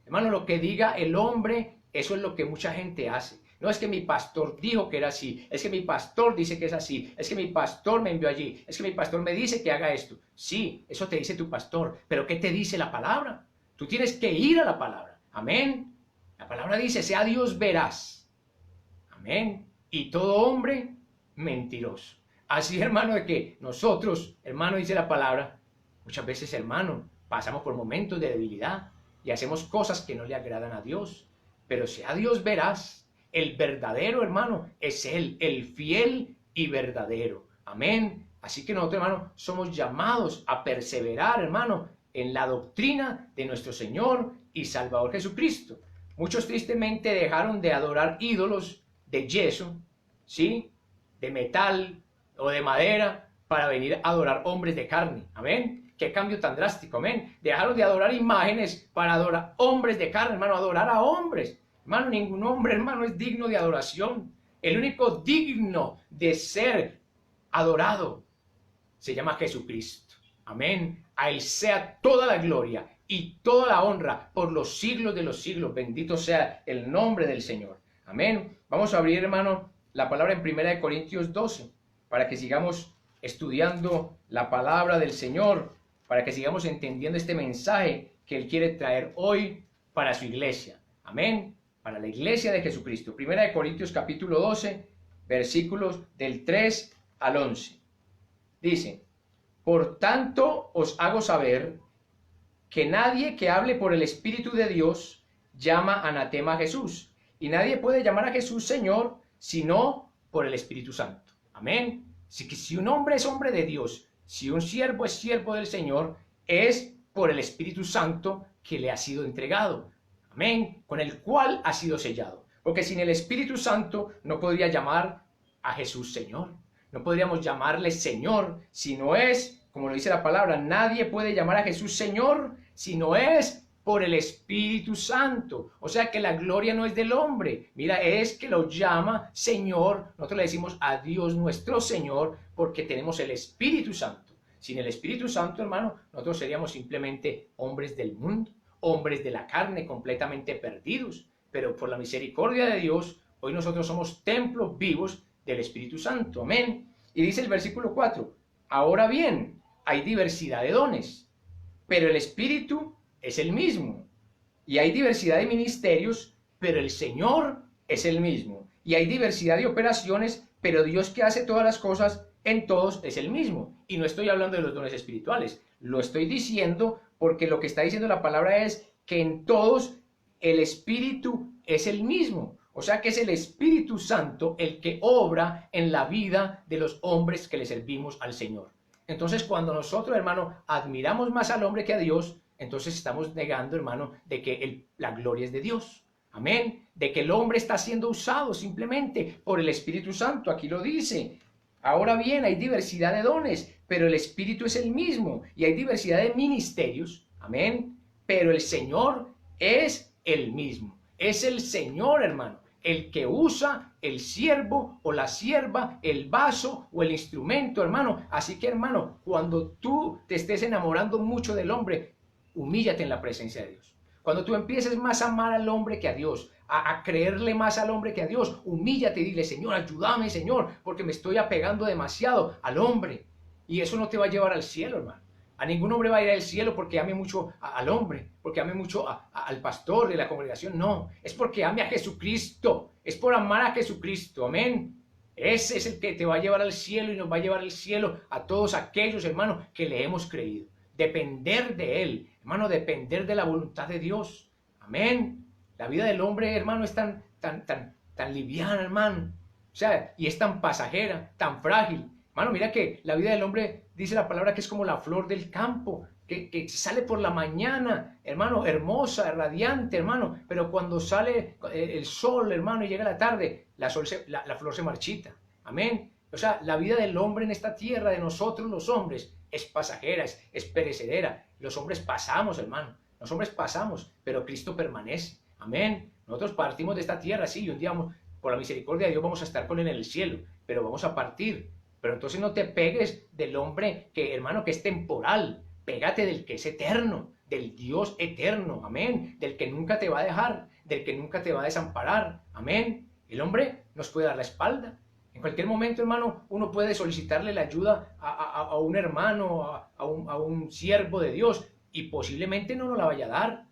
Hermano, lo que diga el hombre, eso es lo que mucha gente hace. No es que mi pastor dijo que era así, es que mi pastor dice que es así, es que mi pastor me envió allí, es que mi pastor me dice que haga esto. Sí, eso te dice tu pastor, pero ¿qué te dice la palabra? Tú tienes que ir a la palabra. Amén. La palabra dice, sea Dios veraz. Amén. Y todo hombre mentiroso. Así, hermano, de que nosotros, hermano, dice la palabra, muchas veces, hermano, pasamos por momentos de debilidad y hacemos cosas que no le agradan a Dios. Pero sea Dios veraz. El verdadero, hermano, es Él, el fiel y verdadero. Amén. Así que nosotros, hermano, somos llamados a perseverar, hermano, en la doctrina de nuestro Señor y Salvador Jesucristo. Muchos tristemente dejaron de adorar ídolos de yeso, ¿sí? De metal o de madera para venir a adorar hombres de carne. Amén. Qué cambio tan drástico, amén. Dejaron de adorar imágenes para adorar hombres de carne, hermano, adorar a hombres. Hermano, ningún hombre, hermano, es digno de adoración. El único digno de ser adorado se llama Jesucristo. Amén. A Él sea toda la gloria y toda la honra por los siglos de los siglos. Bendito sea el nombre del Señor. Amén. Vamos a abrir, hermano, la palabra en 1 Corintios 12 para que sigamos estudiando la palabra del Señor, para que sigamos entendiendo este mensaje que Él quiere traer hoy para su iglesia. Amén. Para la iglesia de Jesucristo. 1 Corintios capítulo 12, versículos del 3 al 11. Dice, por tanto os hago saber que nadie que hable por el Espíritu de Dios llama anatema a Jesús. Y nadie puede llamar a Jesús Señor sino por el Espíritu Santo. Amén. Así que si un hombre es hombre de Dios, si un siervo es siervo del Señor, es por el Espíritu Santo que le ha sido entregado. Amén, con el cual ha sido sellado. Porque sin el Espíritu Santo no podría llamar a Jesús Señor. No podríamos llamarle Señor si no es, como lo dice la palabra, nadie puede llamar a Jesús Señor si no es por el Espíritu Santo. O sea que la gloria no es del hombre. Mira, es que lo llama Señor. Nosotros le decimos a Dios nuestro Señor porque tenemos el Espíritu Santo. Sin el Espíritu Santo, hermano, nosotros seríamos simplemente hombres del mundo. Hombres de la carne completamente perdidos, pero por la misericordia de Dios, hoy nosotros somos templos vivos del Espíritu Santo, amén. Y dice el versículo 4, ahora bien, hay diversidad de dones, pero el Espíritu es el mismo. Y hay diversidad de ministerios, pero el Señor es el mismo. Y hay diversidad de operaciones, pero Dios que hace todas las cosas en todos es el mismo. Y no estoy hablando de los dones espirituales, lo estoy diciendo porque lo que está diciendo la palabra es que en todos el Espíritu es el mismo. O sea que es el Espíritu Santo el que obra en la vida de los hombres que le servimos al Señor. Entonces, cuando nosotros, hermano, admiramos más al hombre que a Dios, entonces estamos negando, hermano, de que la gloria es de Dios. Amén. De que el hombre está siendo usado simplemente por el Espíritu Santo. Aquí lo dice. Ahora bien, hay diversidad de dones, pero el Espíritu es el mismo. Y hay diversidad de ministerios. Amén. Pero el Señor es el mismo. Es el Señor, hermano, el que usa el siervo o la sierva, el vaso o el instrumento, hermano. Así que, hermano, cuando tú te estés enamorando mucho del hombre, humíllate en la presencia de Dios. Cuando tú empieces más a amar al hombre que a Dios, a creerle más al hombre que a Dios, humíllate y dile, Señor, ayúdame, Señor, porque me estoy apegando demasiado al hombre. Y eso no te va a llevar al cielo, hermano. A ningún hombre va a ir al cielo porque ame mucho al hombre, porque ame mucho al pastor de la congregación. No, es porque ame a Jesucristo. Es por amar a Jesucristo. Amén. Ese es el que te va a llevar al cielo y nos va a llevar al cielo a todos aquellos, hermanos, que le hemos creído. Depender de Él, hermano, depender de la voluntad de Dios. Amén. La vida del hombre, hermano, es tan liviana, hermano. O sea, y es tan pasajera, tan frágil. Hermano, mira que la vida del hombre, dice la palabra, que es como la flor del campo, que sale por la mañana, hermano, hermosa, radiante, hermano, pero cuando sale el sol, hermano, y llega la tarde, la flor se marchita. Amén. O sea, la vida del hombre en esta tierra, de nosotros los hombres, es pasajera, es perecedera. Los hombres pasamos, hermano. Los hombres pasamos, pero Cristo permanece. Amén. Nosotros partimos de esta tierra, sí, y un día, por la misericordia de Dios, vamos a estar con Él en el cielo, pero vamos a partir. Pero entonces no te pegues del hombre que, hermano, que es temporal. Pégate del que es eterno, del Dios eterno. Amén. Del que nunca te va a dejar, del que nunca te va a desamparar. Amén. El hombre nos puede dar la espalda. En cualquier momento, hermano, uno puede solicitarle la ayuda a un hermano, a un siervo de Dios, y posiblemente no nos la vaya a dar.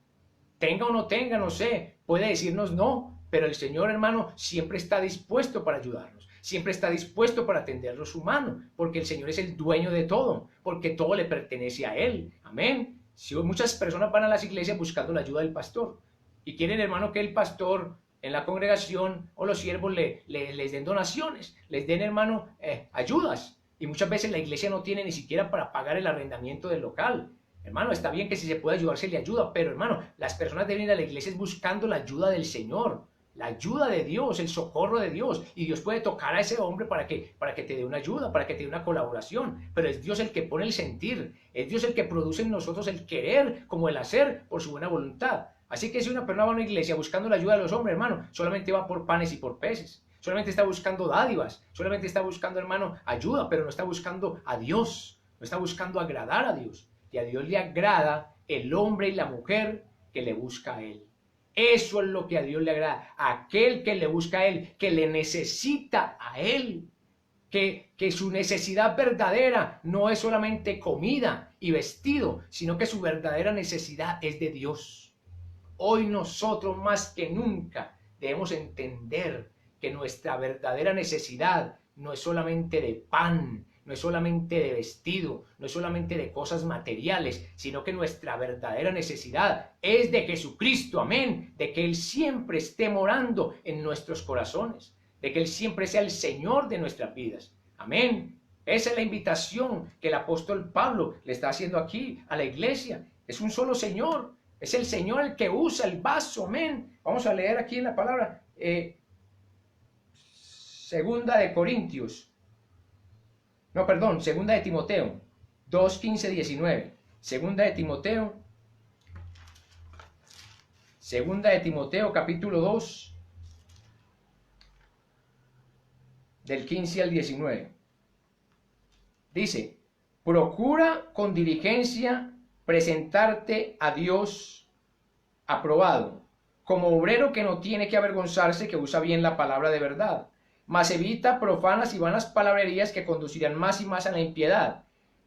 Tenga o no tenga, no sé, puede decirnos no, pero el Señor, hermano, siempre está dispuesto para ayudarnos, siempre está dispuesto para tendernos su mano, porque el Señor es el dueño de todo, porque todo le pertenece a Él. Amén. Si muchas personas van a las iglesias buscando la ayuda del pastor, y quieren, hermano, que el pastor en la congregación o los siervos les den donaciones, les den, hermano, ayudas. Y muchas veces la iglesia no tiene ni siquiera para pagar el arrendamiento del local. Hermano, está bien que si se puede ayudar, se le ayuda, pero, hermano, las personas deben ir a la iglesia buscando la ayuda del Señor, la ayuda de Dios, el socorro de Dios. Y Dios puede tocar a ese hombre para que te dé una ayuda, para que te dé una colaboración. Pero es Dios el que pone el sentir, es Dios el que produce en nosotros el querer como el hacer por su buena voluntad. Así que si una persona va a una iglesia buscando la ayuda de los hombres, hermano, solamente va por panes y por peces. Solamente está buscando dádivas, solamente está buscando, hermano, ayuda, pero no está buscando a Dios, no está buscando agradar a Dios. Y a Dios le agrada el hombre y la mujer que le busca a Él. Eso es lo que a Dios le agrada. Aquel que le busca a Él, que le necesita a Él. Que su necesidad verdadera no es solamente comida y vestido, sino que su verdadera necesidad es de Dios. Hoy nosotros más que nunca debemos entender que nuestra verdadera necesidad no es solamente de pan, no es solamente de vestido, no es solamente de cosas materiales, sino que nuestra verdadera necesidad es de Jesucristo, amén, de que Él siempre esté morando en nuestros corazones, de que Él siempre sea el Señor de nuestras vidas, amén. Esa es la invitación que el apóstol Pablo le está haciendo aquí a la iglesia. Es un solo Señor. Es el Señor el que usa el vaso, amén. Vamos a leer aquí en la palabra, segunda de Timoteo, 2, 15, 19. Segunda de Timoteo, capítulo 2, del 15 al 19. Dice, procura con diligencia presentarte a Dios aprobado, como obrero que no tiene que avergonzarse, que usa bien la palabra de verdad, mas evita profanas y vanas palabrerías que conducirán más y más a la impiedad,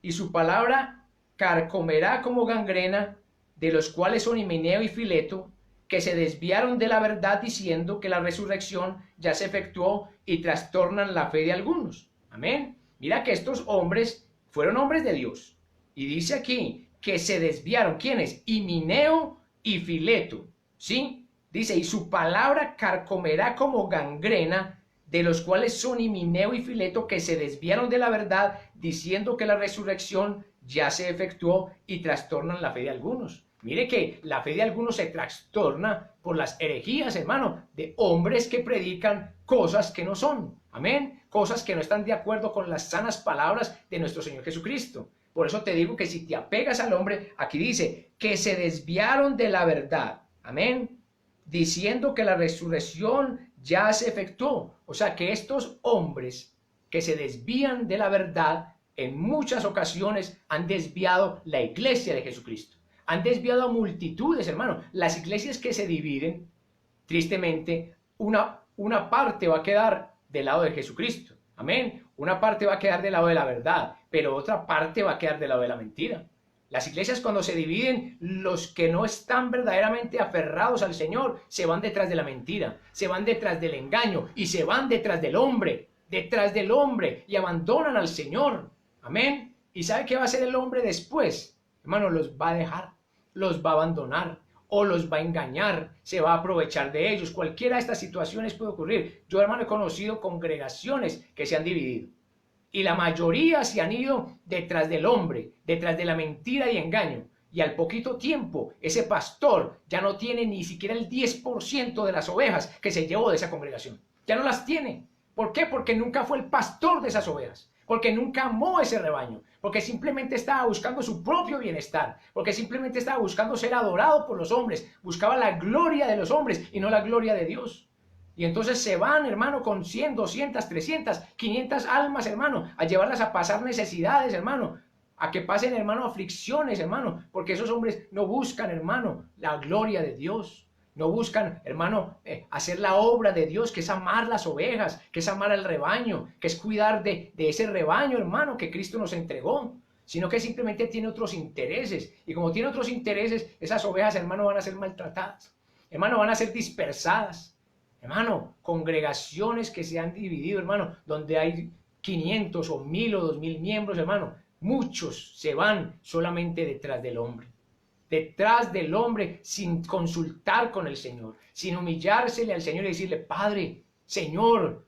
y su palabra carcomerá como gangrena, de los cuales son Himeneo y Fileto, que se desviaron de la verdad diciendo que la resurrección ya se efectuó y trastornan la fe de algunos. Amén. Mira que estos hombres fueron hombres de Dios. Y dice aquí que se desviaron. ¿Quiénes? Himeneo y Fileto. ¿Sí? Dice, y su palabra carcomerá como gangrena, de los cuales son Himeneo y Fileto, que se desviaron de la verdad diciendo que la resurrección ya se efectuó y trastornan la fe de algunos. Mire que la fe de algunos se trastorna por las herejías, hermano, de hombres que predican cosas que no son. Amén. Cosas que no están de acuerdo con las sanas palabras de nuestro Señor Jesucristo. Por eso te digo que si te apegas al hombre, aquí dice que se desviaron de la verdad. Amén. Diciendo que la resurrección ya se efectuó. O sea que estos hombres que se desvían de la verdad en muchas ocasiones han desviado la iglesia de Jesucristo. Han desviado a multitudes, hermano. Las iglesias que se dividen, tristemente, una parte va a quedar del lado de Jesucristo. Amén. Una parte va a quedar del lado de la verdad, pero otra parte va a quedar del lado de la mentira. Las iglesias cuando se dividen, los que no están verdaderamente aferrados al Señor se van detrás de la mentira, se van detrás del engaño y se van detrás del hombre y abandonan al Señor. Amén. ¿Y sabe qué va a hacer el hombre después? Hermano, los va a dejar, los va a abandonar o los va a engañar, se va a aprovechar de ellos. Cualquiera de estas situaciones puede ocurrir. Yo, hermano, he conocido congregaciones que se han dividido. Y la mayoría se han ido detrás del hombre, detrás de la mentira y engaño. Y al poquito tiempo, ese pastor ya no tiene ni siquiera el 10% de las ovejas que se llevó de esa congregación. Ya no las tiene. ¿Por qué? Porque nunca fue el pastor de esas ovejas. Porque nunca amó ese rebaño. Porque simplemente estaba buscando su propio bienestar. Porque simplemente estaba buscando ser adorado por los hombres. Buscaba la gloria de los hombres y no la gloria de Dios. Y entonces se van, hermano, con 100, 200, 300, 500 almas, hermano, a llevarlas a pasar necesidades, hermano, a que pasen, hermano, aflicciones, hermano, porque esos hombres no buscan, hermano, la gloria de Dios. No buscan, hermano, hacer la obra de Dios, que es amar las ovejas, que es amar al rebaño, que es cuidar de ese rebaño, hermano, que Cristo nos entregó, sino que simplemente tiene otros intereses. Y como tiene otros intereses, esas ovejas, hermano, van a ser maltratadas, hermano, van a ser dispersadas. Hermano, congregaciones que se han dividido, hermano, donde hay 500 o 1000 o 2000 miembros, hermano, muchos se van solamente detrás del hombre, sin consultar con el Señor, sin humillársele al Señor y decirle, Padre, Señor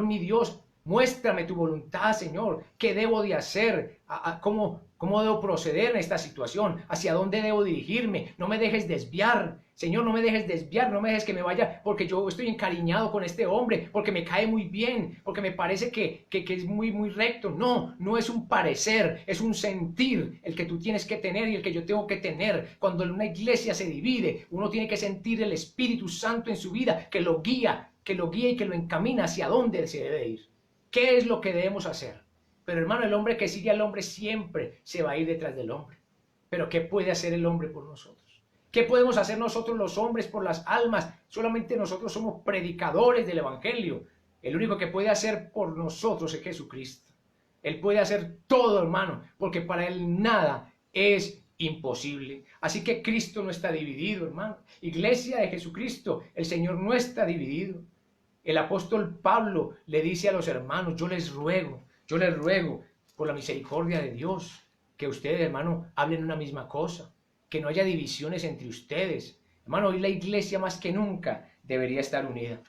mi Dios, muéstrame tu voluntad, Señor, ¿qué debo de hacer? ¿Cómo debo proceder en esta situación? ¿Hacia dónde debo dirigirme? No me dejes desviar. Señor, no me dejes desviar, no me dejes que me vaya porque yo estoy encariñado con este hombre, porque me cae muy bien, porque me parece que es muy recto. No, no es un parecer, es un sentir el que tú tienes que tener y el que yo tengo que tener. Cuando una iglesia se divide, uno tiene que sentir el Espíritu Santo en su vida que lo guía y que lo encamina hacia dónde se debe ir. ¿Qué es lo que debemos hacer? Pero hermano, el hombre que sigue al hombre siempre se va a ir detrás del hombre. Pero ¿qué puede hacer el hombre por nosotros? ¿Qué podemos hacer nosotros los hombres por las almas? Solamente nosotros somos predicadores del Evangelio. El único que puede hacer por nosotros es Jesucristo. Él puede hacer todo, hermano, porque para Él nada es imposible. Así que Cristo no está dividido, hermano. Iglesia de Jesucristo, el Señor no está dividido. El apóstol Pablo le dice a los hermanos, yo les ruego por la misericordia de Dios, que ustedes, hermano, hablen una misma cosa, que no haya divisiones entre ustedes. Hermano, hoy la iglesia más que nunca debería estar unida.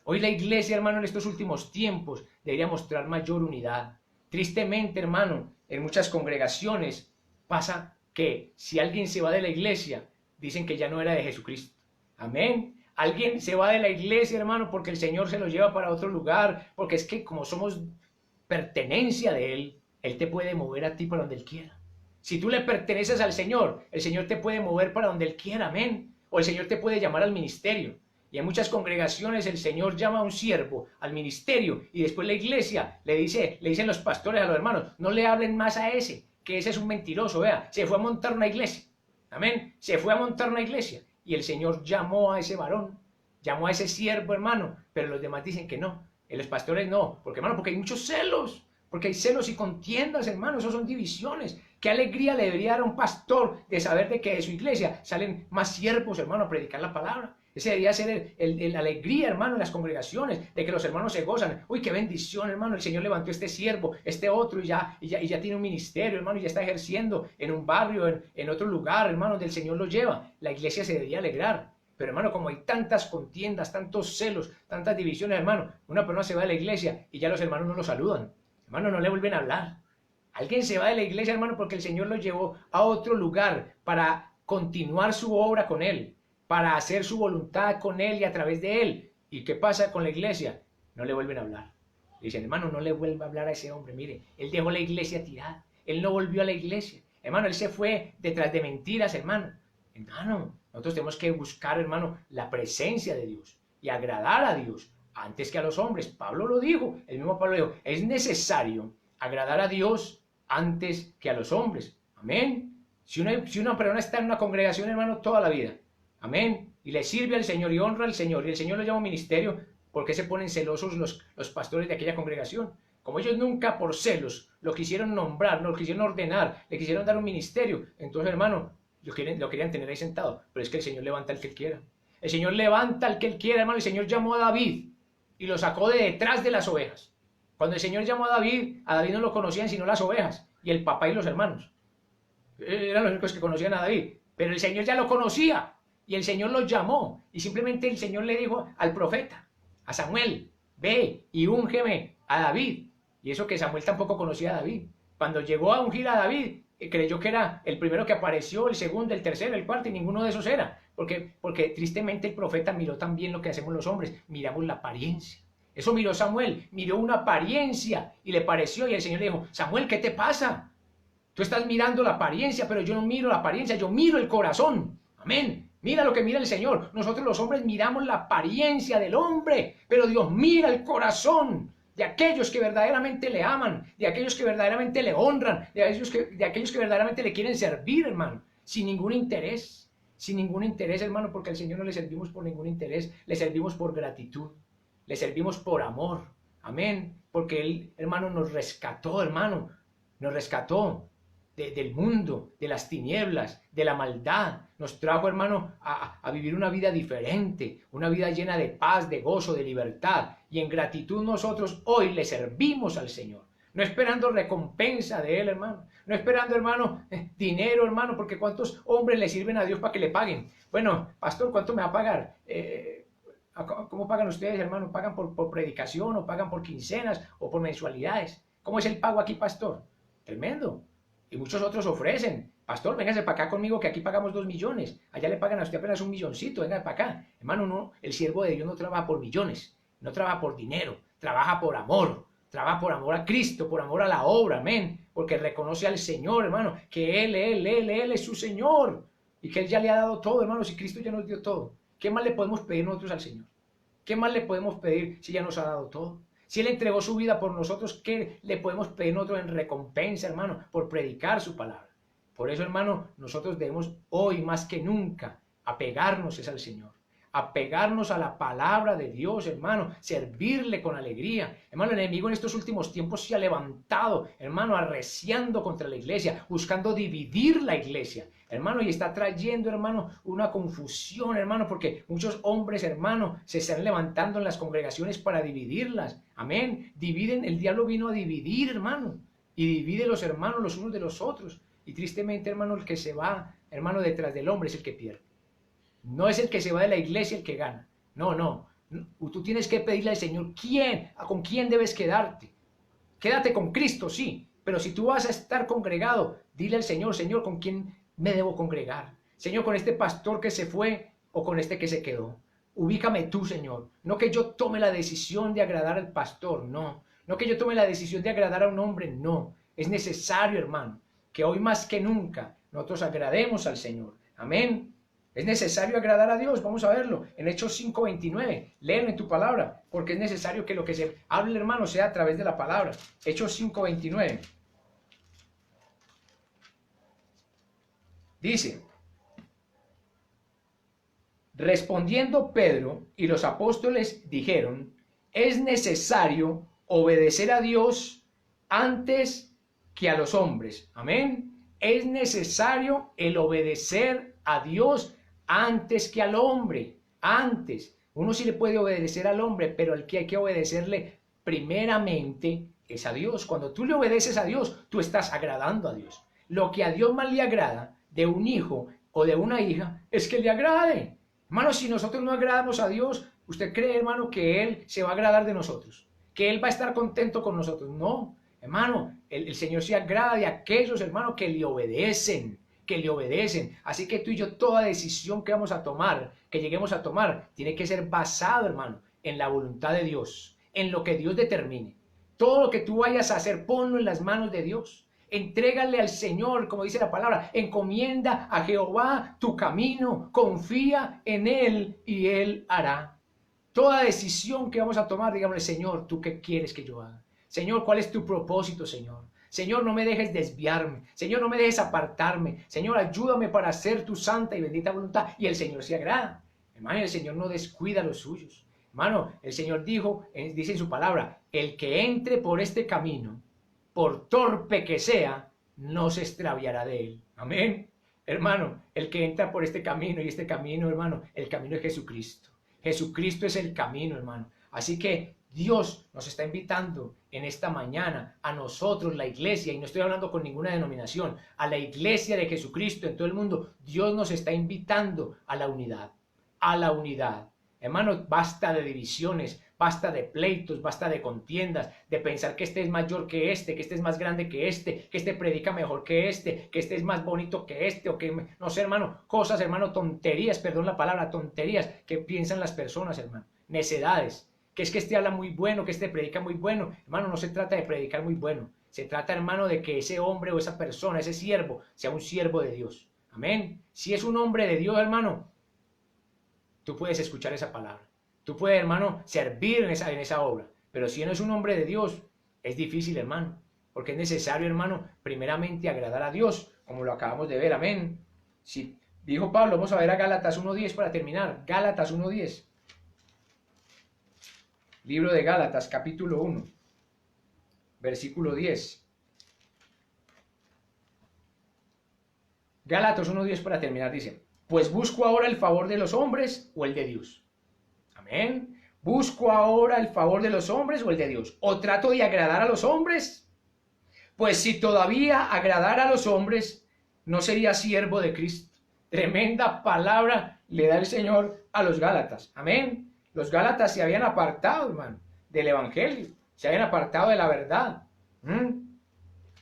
Hoy la iglesia, hermano, en estos últimos tiempos debería mostrar mayor unidad. Tristemente, hermano, en muchas congregaciones pasa que si alguien se va de la iglesia, dicen que ya no era de Jesucristo. Amén. Alguien se va de la iglesia, hermano, porque el Señor se lo lleva para otro lugar, porque es que como somos pertenencia de Él, Él te puede mover a ti para donde Él quiera. Si tú le perteneces al Señor, el Señor te puede mover para donde Él quiera, amén. O el Señor te puede llamar al ministerio. Y en muchas congregaciones el Señor llama a un siervo al ministerio y después la iglesia le dicen los pastores a los hermanos, no le hablen más a ese, que ese es un mentiroso, vea, se fue a montar una iglesia. Amén. Se fue a montar una iglesia. Y el Señor llamó a ese varón, llamó a ese siervo, hermano, pero los demás dicen que no. Y los pastores no, porque hermano, porque hay muchos celos, Porque hay celos y contiendas, hermano, eso son divisiones. Qué alegría le debería dar a un pastor de saber de que de su iglesia salen más siervos, hermano, a predicar la palabra. Ese debería ser la alegría, hermano, en las congregaciones, de que los hermanos se gozan. Uy, qué bendición, hermano, el Señor levantó este siervo, este otro, y ya tiene un ministerio, hermano, y ya está ejerciendo en un barrio, en otro lugar, hermano, donde el Señor lo lleva. La iglesia se debería alegrar. Pero, hermano, como hay tantas contiendas, tantos celos, tantas divisiones, hermano, una persona se va de la iglesia y ya los hermanos no lo saludan. Hermano, no le vuelven a hablar. Alguien se va de la iglesia, hermano, porque el Señor lo llevó a otro lugar para continuar su obra con Él, para hacer su voluntad con Él y a través de Él. ¿Y qué pasa con la iglesia? No le vuelven a hablar. Le dicen, hermano, no le vuelva a hablar a ese hombre. Mire, él dejó la iglesia tirada. Él no volvió a la iglesia. Hermano, él se fue detrás de mentiras, hermano. Hermano, nosotros tenemos que buscar, hermano, la presencia de Dios y agradar a Dios antes que a los hombres. Pablo lo dijo, el mismo Pablo dijo, es necesario agradar a Dios antes que a los hombres. Amén. Si una persona está en una congregación, hermano, toda la vida, amén, y le sirve al Señor y honra al Señor, y el Señor lo llama ministerio, ¿por qué se ponen celosos los pastores de aquella congregación? Como ellos nunca por celos lo quisieron nombrar, no lo quisieron ordenar, le quisieron dar un ministerio, entonces, hermano, lo querían tener ahí sentado. Pero es que el Señor levanta al que Él quiera. El Señor levanta al que Él quiera, hermano. El Señor llamó a David y lo sacó de detrás de las ovejas. Cuando el Señor llamó a David no lo conocían sino las ovejas y el papá y los hermanos. Eran los únicos que conocían a David. Pero el Señor ya lo conocía y el Señor lo llamó. Y simplemente el Señor le dijo al profeta, a Samuel, ve y úngeme a David. Y eso que Samuel tampoco conocía a David. Cuando llegó a ungir a David, creyó que era el primero que apareció, el segundo, el tercero, el cuarto, y ninguno de esos era. Porque tristemente el profeta miró también lo que hacemos los hombres, miramos la apariencia. Eso miró Samuel, miró una apariencia y le pareció, y el Señor le dijo, Samuel, ¿qué te pasa? Tú estás mirando la apariencia, pero yo no miro la apariencia, yo miro el corazón. Amén. Mira lo que mira el Señor. Nosotros los hombres miramos la apariencia del hombre, pero Dios mira el corazón de aquellos que verdaderamente le aman, de aquellos que verdaderamente le honran, de aquellos que verdaderamente le quieren servir, hermano, sin ningún interés, hermano, porque al Señor no le servimos por ningún interés, le servimos por gratitud, le servimos por amor, amén, porque Él, hermano, nos rescató, hermano, nos rescató del mundo, de las tinieblas, de la maldad. Nos trajo, hermano, a vivir una vida diferente, una vida llena de paz, de gozo, de libertad. Y en gratitud nosotros hoy le servimos al Señor. No esperando recompensa de Él, hermano. No esperando, hermano, dinero, hermano, porque ¿cuántos hombres le sirven a Dios para que le paguen? Bueno, pastor, ¿cuánto me va a pagar? ¿Cómo pagan ustedes, hermano? ¿Pagan por predicación o pagan por quincenas o por mensualidades? ¿Cómo es el pago aquí, pastor? Tremendo. Y muchos otros ofrecen, pastor, véngase para acá conmigo que aquí pagamos 2 millones, allá le pagan a usted apenas 1 milloncito, venga para acá. Hermano, no, el siervo de Dios no trabaja por millones, no trabaja por dinero, trabaja por amor a Cristo, por amor a la obra, amén, porque reconoce al Señor, hermano, que Él es su Señor, y que Él ya le ha dado todo, hermano, si Cristo ya nos dio todo. ¿Qué más le podemos pedir nosotros al Señor? ¿Qué más le podemos pedir si ya nos ha dado todo? Si Él entregó su vida por nosotros, ¿qué le podemos pedir nosotros en recompensa, hermano, por predicar su palabra? Por eso, hermano, nosotros debemos hoy más que nunca apegarnos al Señor, apegarnos a la palabra de Dios, hermano, servirle con alegría. Hermano, el enemigo en estos últimos tiempos se ha levantado, hermano, arreciando contra la iglesia, buscando dividir la iglesia, hermano, y está trayendo, hermano, una confusión, hermano, porque muchos hombres, hermano, se están levantando en las congregaciones para dividirlas. Amén. Dividen, el diablo vino a dividir, hermano, y divide los hermanos los unos de los otros. Y tristemente, hermano, el que se va, hermano, detrás del hombre es el que pierde. No es el que se va de la iglesia el que gana. No. Tú tienes que pedirle al Señor con quién debes quedarte. Quédate con Cristo, sí, pero si tú vas a estar congregado, dile al Señor, Señor, ¿con quién me debo congregar? Señor, ¿con este pastor que se fue o con este que se quedó? Ubícame tú, Señor. No que yo tome la decisión de agradar al pastor, no. No que yo tome la decisión de agradar a un hombre, no. Es necesario, hermano, que hoy más que nunca nosotros agrademos al Señor. Amén. Es necesario agradar a Dios. Vamos a verlo en Hechos 5:29. Léelo en tu palabra, porque es necesario que lo que se hable, hermano, sea a través de la palabra. Hechos 5:29. Dice, respondiendo Pedro y los apóstoles dijeron, es necesario obedecer a Dios antes que a los hombres. Amén. Es necesario el obedecer a Dios antes que al hombre. Antes. Uno sí le puede obedecer al hombre, pero al que hay que obedecerle primeramente es a Dios. Cuando tú le obedeces a Dios, tú estás agradando a Dios. Lo que a Dios más le agrada de un hijo o de una hija es que le agrade. Hermano, si nosotros no agradamos a Dios, ¿usted cree, hermano, que Él se va a agradar de nosotros? ¿Que Él va a estar contento con nosotros? No, hermano, el Señor se agrada de aquellos, hermano, que le obedecen, que le obedecen. Así que tú y yo, toda decisión que vamos a tomar, que lleguemos a tomar, tiene que ser basado, hermano, en la voluntad de Dios, en lo que Dios determine. Todo lo que tú vayas a hacer, ponlo en las manos de Dios. Entrégale al Señor, como dice la palabra, encomienda a Jehová tu camino, confía en Él y Él hará. Toda decisión que vamos a tomar, digámosle, Señor, ¿tú qué quieres que yo haga? Señor, ¿cuál es tu propósito, Señor? Señor, no me dejes desviarme. Señor, no me dejes apartarme. Señor, ayúdame para hacer tu santa y bendita voluntad. Y el Señor se agrada. Hermano, el Señor no descuida a los suyos. Hermano, el Señor dice en su palabra, el que entre por este camino, por torpe que sea, no se extraviará de él. Amén. Hermano, el que entra por este camino, y este camino, hermano, el camino es Jesucristo. Jesucristo es el camino, hermano. Así que Dios nos está invitando en esta mañana a nosotros, la iglesia, y no estoy hablando con ninguna denominación, a la iglesia de Jesucristo en todo el mundo. Dios nos está invitando a la unidad, a la unidad. Hermano, basta de divisiones, basta de pleitos, basta de contiendas, de pensar que este es mayor que este es más grande que este predica mejor que este es más bonito que este, o que, no sé, hermano, cosas, hermano, tonterías, perdón la palabra, tonterías que piensan las personas, hermano, necedades, que es que este habla muy bueno, que este predica muy bueno. Hermano, no se trata de predicar muy bueno, se trata, hermano, de que ese hombre o esa persona, ese siervo, sea un siervo de Dios. Amén. Si es un hombre de Dios, hermano, tú puedes escuchar esa palabra. Tú puedes, hermano, servir en esa obra. Pero si no es un hombre de Dios, es difícil, hermano. Porque es necesario, hermano, primeramente agradar a Dios, como lo acabamos de ver. Amén. Si dijo Pablo, vamos a ver a Gálatas 1:10 para terminar. Gálatas 1:10. Libro de Gálatas, capítulo 1, versículo 10. Gálatas 1:10 para terminar dice, pues busco ahora el favor de los hombres o el de Dios. Amén. ¿Busco ahora el favor de los hombres o el de Dios? ¿O trato de agradar a los hombres? Pues si todavía agradara a los hombres, no sería siervo de Cristo. Tremenda palabra le da el Señor a los Gálatas. Amén. Los Gálatas se habían apartado, hermano, del Evangelio. Se habían apartado de la verdad.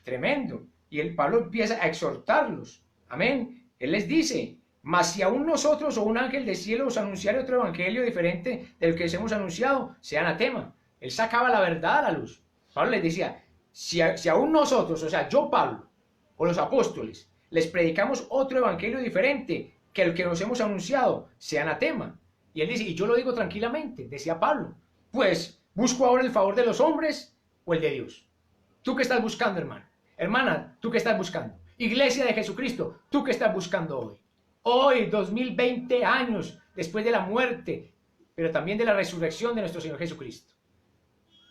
Tremendo. Y el Pablo empieza a exhortarlos. Amén. Él les dice, mas si aún nosotros o un ángel del cielo os anunciara otro evangelio diferente del que os hemos anunciado, sea anatema. Él sacaba la verdad a la luz. Pablo les decía, si aún nosotros, o sea, yo Pablo, o los apóstoles, les predicamos otro evangelio diferente que el que nos hemos anunciado, sea anatema. Y él dice, y yo lo digo tranquilamente, decía Pablo, pues busco ahora el favor de los hombres o el de Dios. ¿Tú qué estás buscando, hermano? Hermana, ¿tú qué estás buscando? Iglesia de Jesucristo, ¿tú qué estás buscando hoy? Hoy, 2020 años después de la muerte, pero también de la resurrección de nuestro Señor Jesucristo.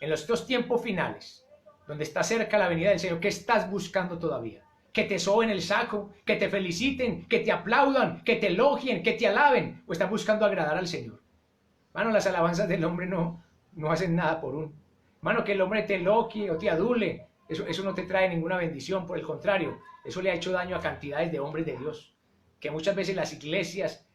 En los dos tiempos finales, donde está cerca la venida del Señor, ¿qué estás buscando todavía? Que te soben el saco, que te feliciten, que te aplaudan, que te elogien, que te alaben, o estás buscando agradar al Señor. Hermano, las alabanzas del hombre no hacen nada por uno. Hermano, que el hombre te elogie o te adule, eso no te trae ninguna bendición, por el contrario, eso le ha hecho daño a cantidades de hombres de Dios. Que muchas veces las iglesias,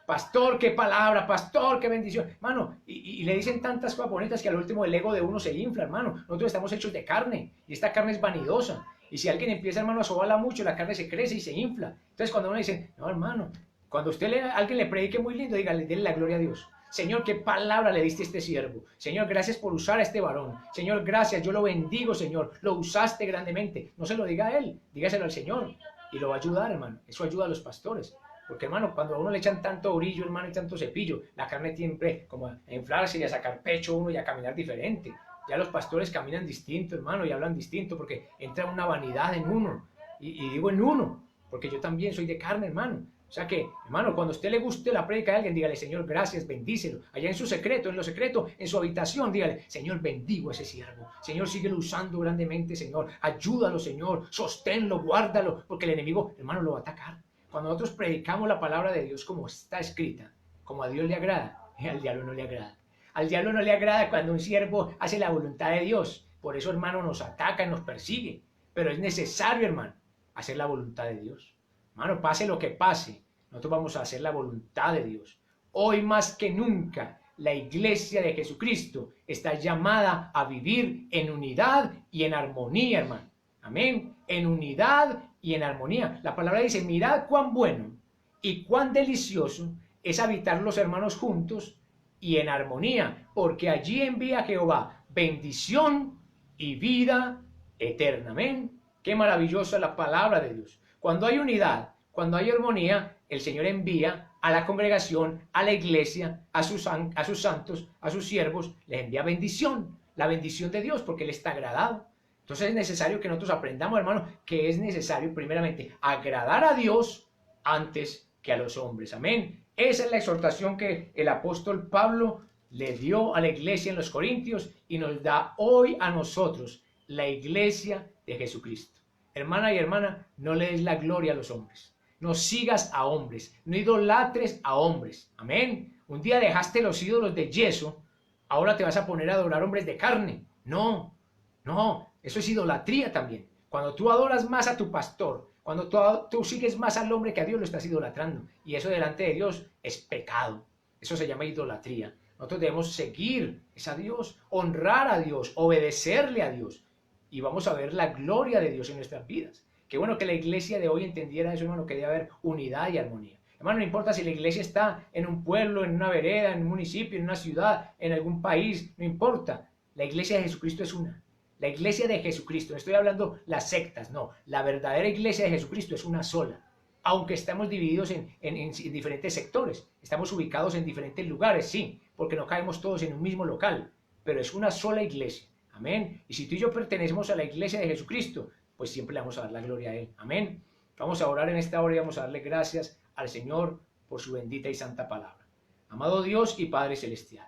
pastor, qué palabra, pastor, qué bendición, hermano, y le dicen tantas cosas bonitas que al último el ego de uno se infla, hermano. Nosotros estamos hechos de carne, y esta carne es vanidosa, y si alguien empieza, hermano, a sobarla mucho, la carne se crece y se infla. Entonces cuando uno dice, no, hermano, cuando alguien le predique muy lindo, dígale, denle la gloria a Dios. Señor, qué palabra le diste a este siervo. Señor, gracias por usar a este varón. Señor, gracias, yo lo bendigo, Señor, lo usaste grandemente. No se lo diga a él, dígaselo al Señor. Y lo va a ayudar, hermano. Eso ayuda a los pastores. Porque, hermano, cuando a uno le echan tanto orillo, hermano, y tanto cepillo, la carne tiende como a inflarse y a sacar pecho uno y a caminar diferente. Ya los pastores caminan distinto, hermano, y hablan distinto porque entra una vanidad en uno. Y digo en uno, porque yo también soy de carne, hermano. O sea que, hermano, cuando a usted le guste la prédica de alguien, dígale, Señor, gracias, bendícelo. Allá en su secreto, en lo secreto, en su habitación, dígale, Señor, bendigo a ese siervo. Señor, síguelo usando grandemente, Señor. Ayúdalo, Señor. Sosténlo, guárdalo, porque el enemigo, hermano, lo va a atacar. Cuando nosotros predicamos la palabra de Dios como está escrita, como a Dios le agrada, al diablo no le agrada. Al diablo no le agrada cuando un siervo hace la voluntad de Dios. Por eso, hermano, nos ataca y nos persigue. Pero es necesario, hermano, hacer la voluntad de Dios. Hermano, pase lo que pase, nosotros vamos a hacer la voluntad de Dios. Hoy más que nunca, la iglesia de Jesucristo está llamada a vivir en unidad y en armonía, hermano. Amén. En unidad y en armonía. La palabra dice, mirad cuán bueno y cuán delicioso es habitar los hermanos juntos y en armonía, porque allí envía Jehová bendición y vida eterna. Amén. Qué maravillosa la palabra de Dios. Cuando hay unidad, cuando hay armonía, el Señor envía a la congregación, a la iglesia, a sus santos, a sus siervos, les envía bendición, la bendición de Dios, porque Él está agradado. Entonces es necesario que nosotros aprendamos, hermano, que es necesario primeramente agradar a Dios antes que a los hombres. Amén. Esa es la exhortación que el apóstol Pablo le dio a la iglesia en los Corintios y nos da hoy a nosotros, la iglesia de Jesucristo. Hermana y hermana, no le des la gloria a los hombres. No sigas a hombres, no idolatres a hombres. Amén. Un día dejaste los ídolos de yeso, ahora te vas a poner a adorar hombres de carne. No, no, eso es idolatría también. Cuando tú adoras más a tu pastor, cuando tú sigues más al hombre que a Dios, lo estás idolatrando. Y eso delante de Dios es pecado. Eso se llama idolatría. Nosotros debemos seguir a Dios, honrar a Dios, obedecerle a Dios. Y vamos a ver la gloria de Dios en nuestras vidas. Qué bueno que la iglesia de hoy entendiera eso, hermano, que debe haber unidad y armonía. Hermano, no importa si la iglesia está en un pueblo, en una vereda, en un municipio, en una ciudad, en algún país, no importa. La iglesia de Jesucristo es una. La iglesia de Jesucristo, no estoy hablando las sectas, no. La verdadera iglesia de Jesucristo es una sola. Aunque estamos divididos en diferentes sectores, estamos ubicados en diferentes lugares, sí, porque no caemos todos en un mismo local, pero es una sola iglesia. Amén. Y si tú y yo pertenecemos a la iglesia de Jesucristo, pues siempre le vamos a dar la gloria a Él. Amén. Vamos a orar en esta hora y vamos a darle gracias al Señor por su bendita y santa palabra. Amado Dios y Padre Celestial.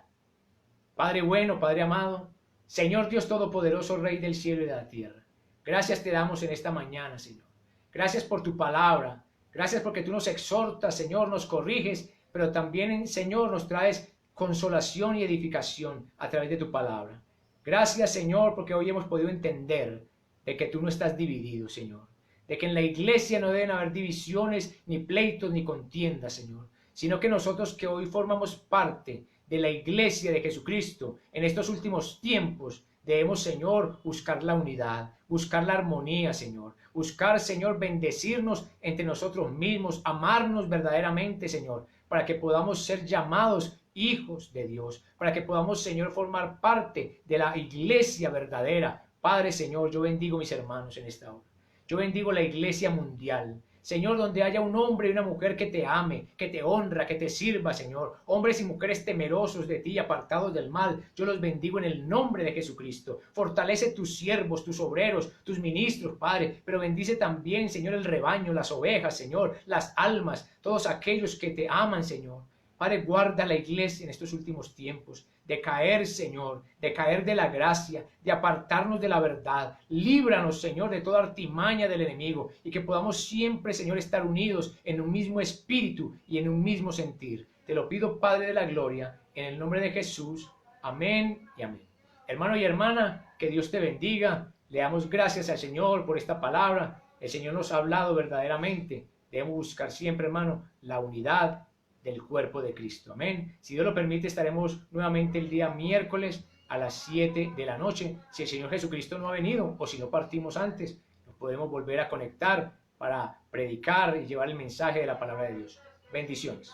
Padre bueno, Padre amado, Señor Dios Todopoderoso, Rey del cielo y de la tierra. Gracias te damos en esta mañana, Señor. Gracias por tu palabra. Gracias porque tú nos exhortas, Señor, nos corriges, pero también, Señor, nos traes consolación y edificación a través de tu palabra. Gracias, Señor, porque hoy hemos podido entender de que tú no estás dividido, Señor. De que en la iglesia no deben haber divisiones, ni pleitos, ni contiendas, Señor. Sino que nosotros que hoy formamos parte de la iglesia de Jesucristo en estos últimos tiempos, debemos, Señor, buscar la unidad, buscar la armonía, Señor. Buscar, Señor, bendecirnos entre nosotros mismos, amarnos verdaderamente, Señor, para que podamos ser llamados hijos de Dios, para que podamos, Señor, formar parte de la iglesia verdadera. Padre, Señor, yo bendigo mis hermanos en esta hora. Yo bendigo la iglesia mundial. Señor, donde haya un hombre y una mujer que te ame, que te honra, que te sirva, Señor. Hombres y mujeres temerosos de ti, apartados del mal. Yo los bendigo en el nombre de Jesucristo. Fortalece tus siervos, tus obreros, tus ministros, Padre. Pero bendice también, Señor, el rebaño, las ovejas, Señor, las almas, todos aquellos que te aman, Señor. Padre, guarda la iglesia en estos últimos tiempos, de caer, Señor, de caer de la gracia, de apartarnos de la verdad. Líbranos, Señor, de toda artimaña del enemigo y que podamos siempre, Señor, estar unidos en un mismo espíritu y en un mismo sentir. Te lo pido, Padre de la gloria, en el nombre de Jesús. Amén y amén. Hermano y hermana, que Dios te bendiga. Le damos gracias al Señor por esta palabra. El Señor nos ha hablado verdaderamente. Debemos buscar siempre, hermano, la unidad del cuerpo de Cristo. Amén. Si Dios lo permite, estaremos nuevamente el día miércoles a las 7 de la noche. Si el Señor Jesucristo no ha venido o si no partimos antes, nos podemos volver a conectar para predicar y llevar el mensaje de la palabra de Dios. Bendiciones.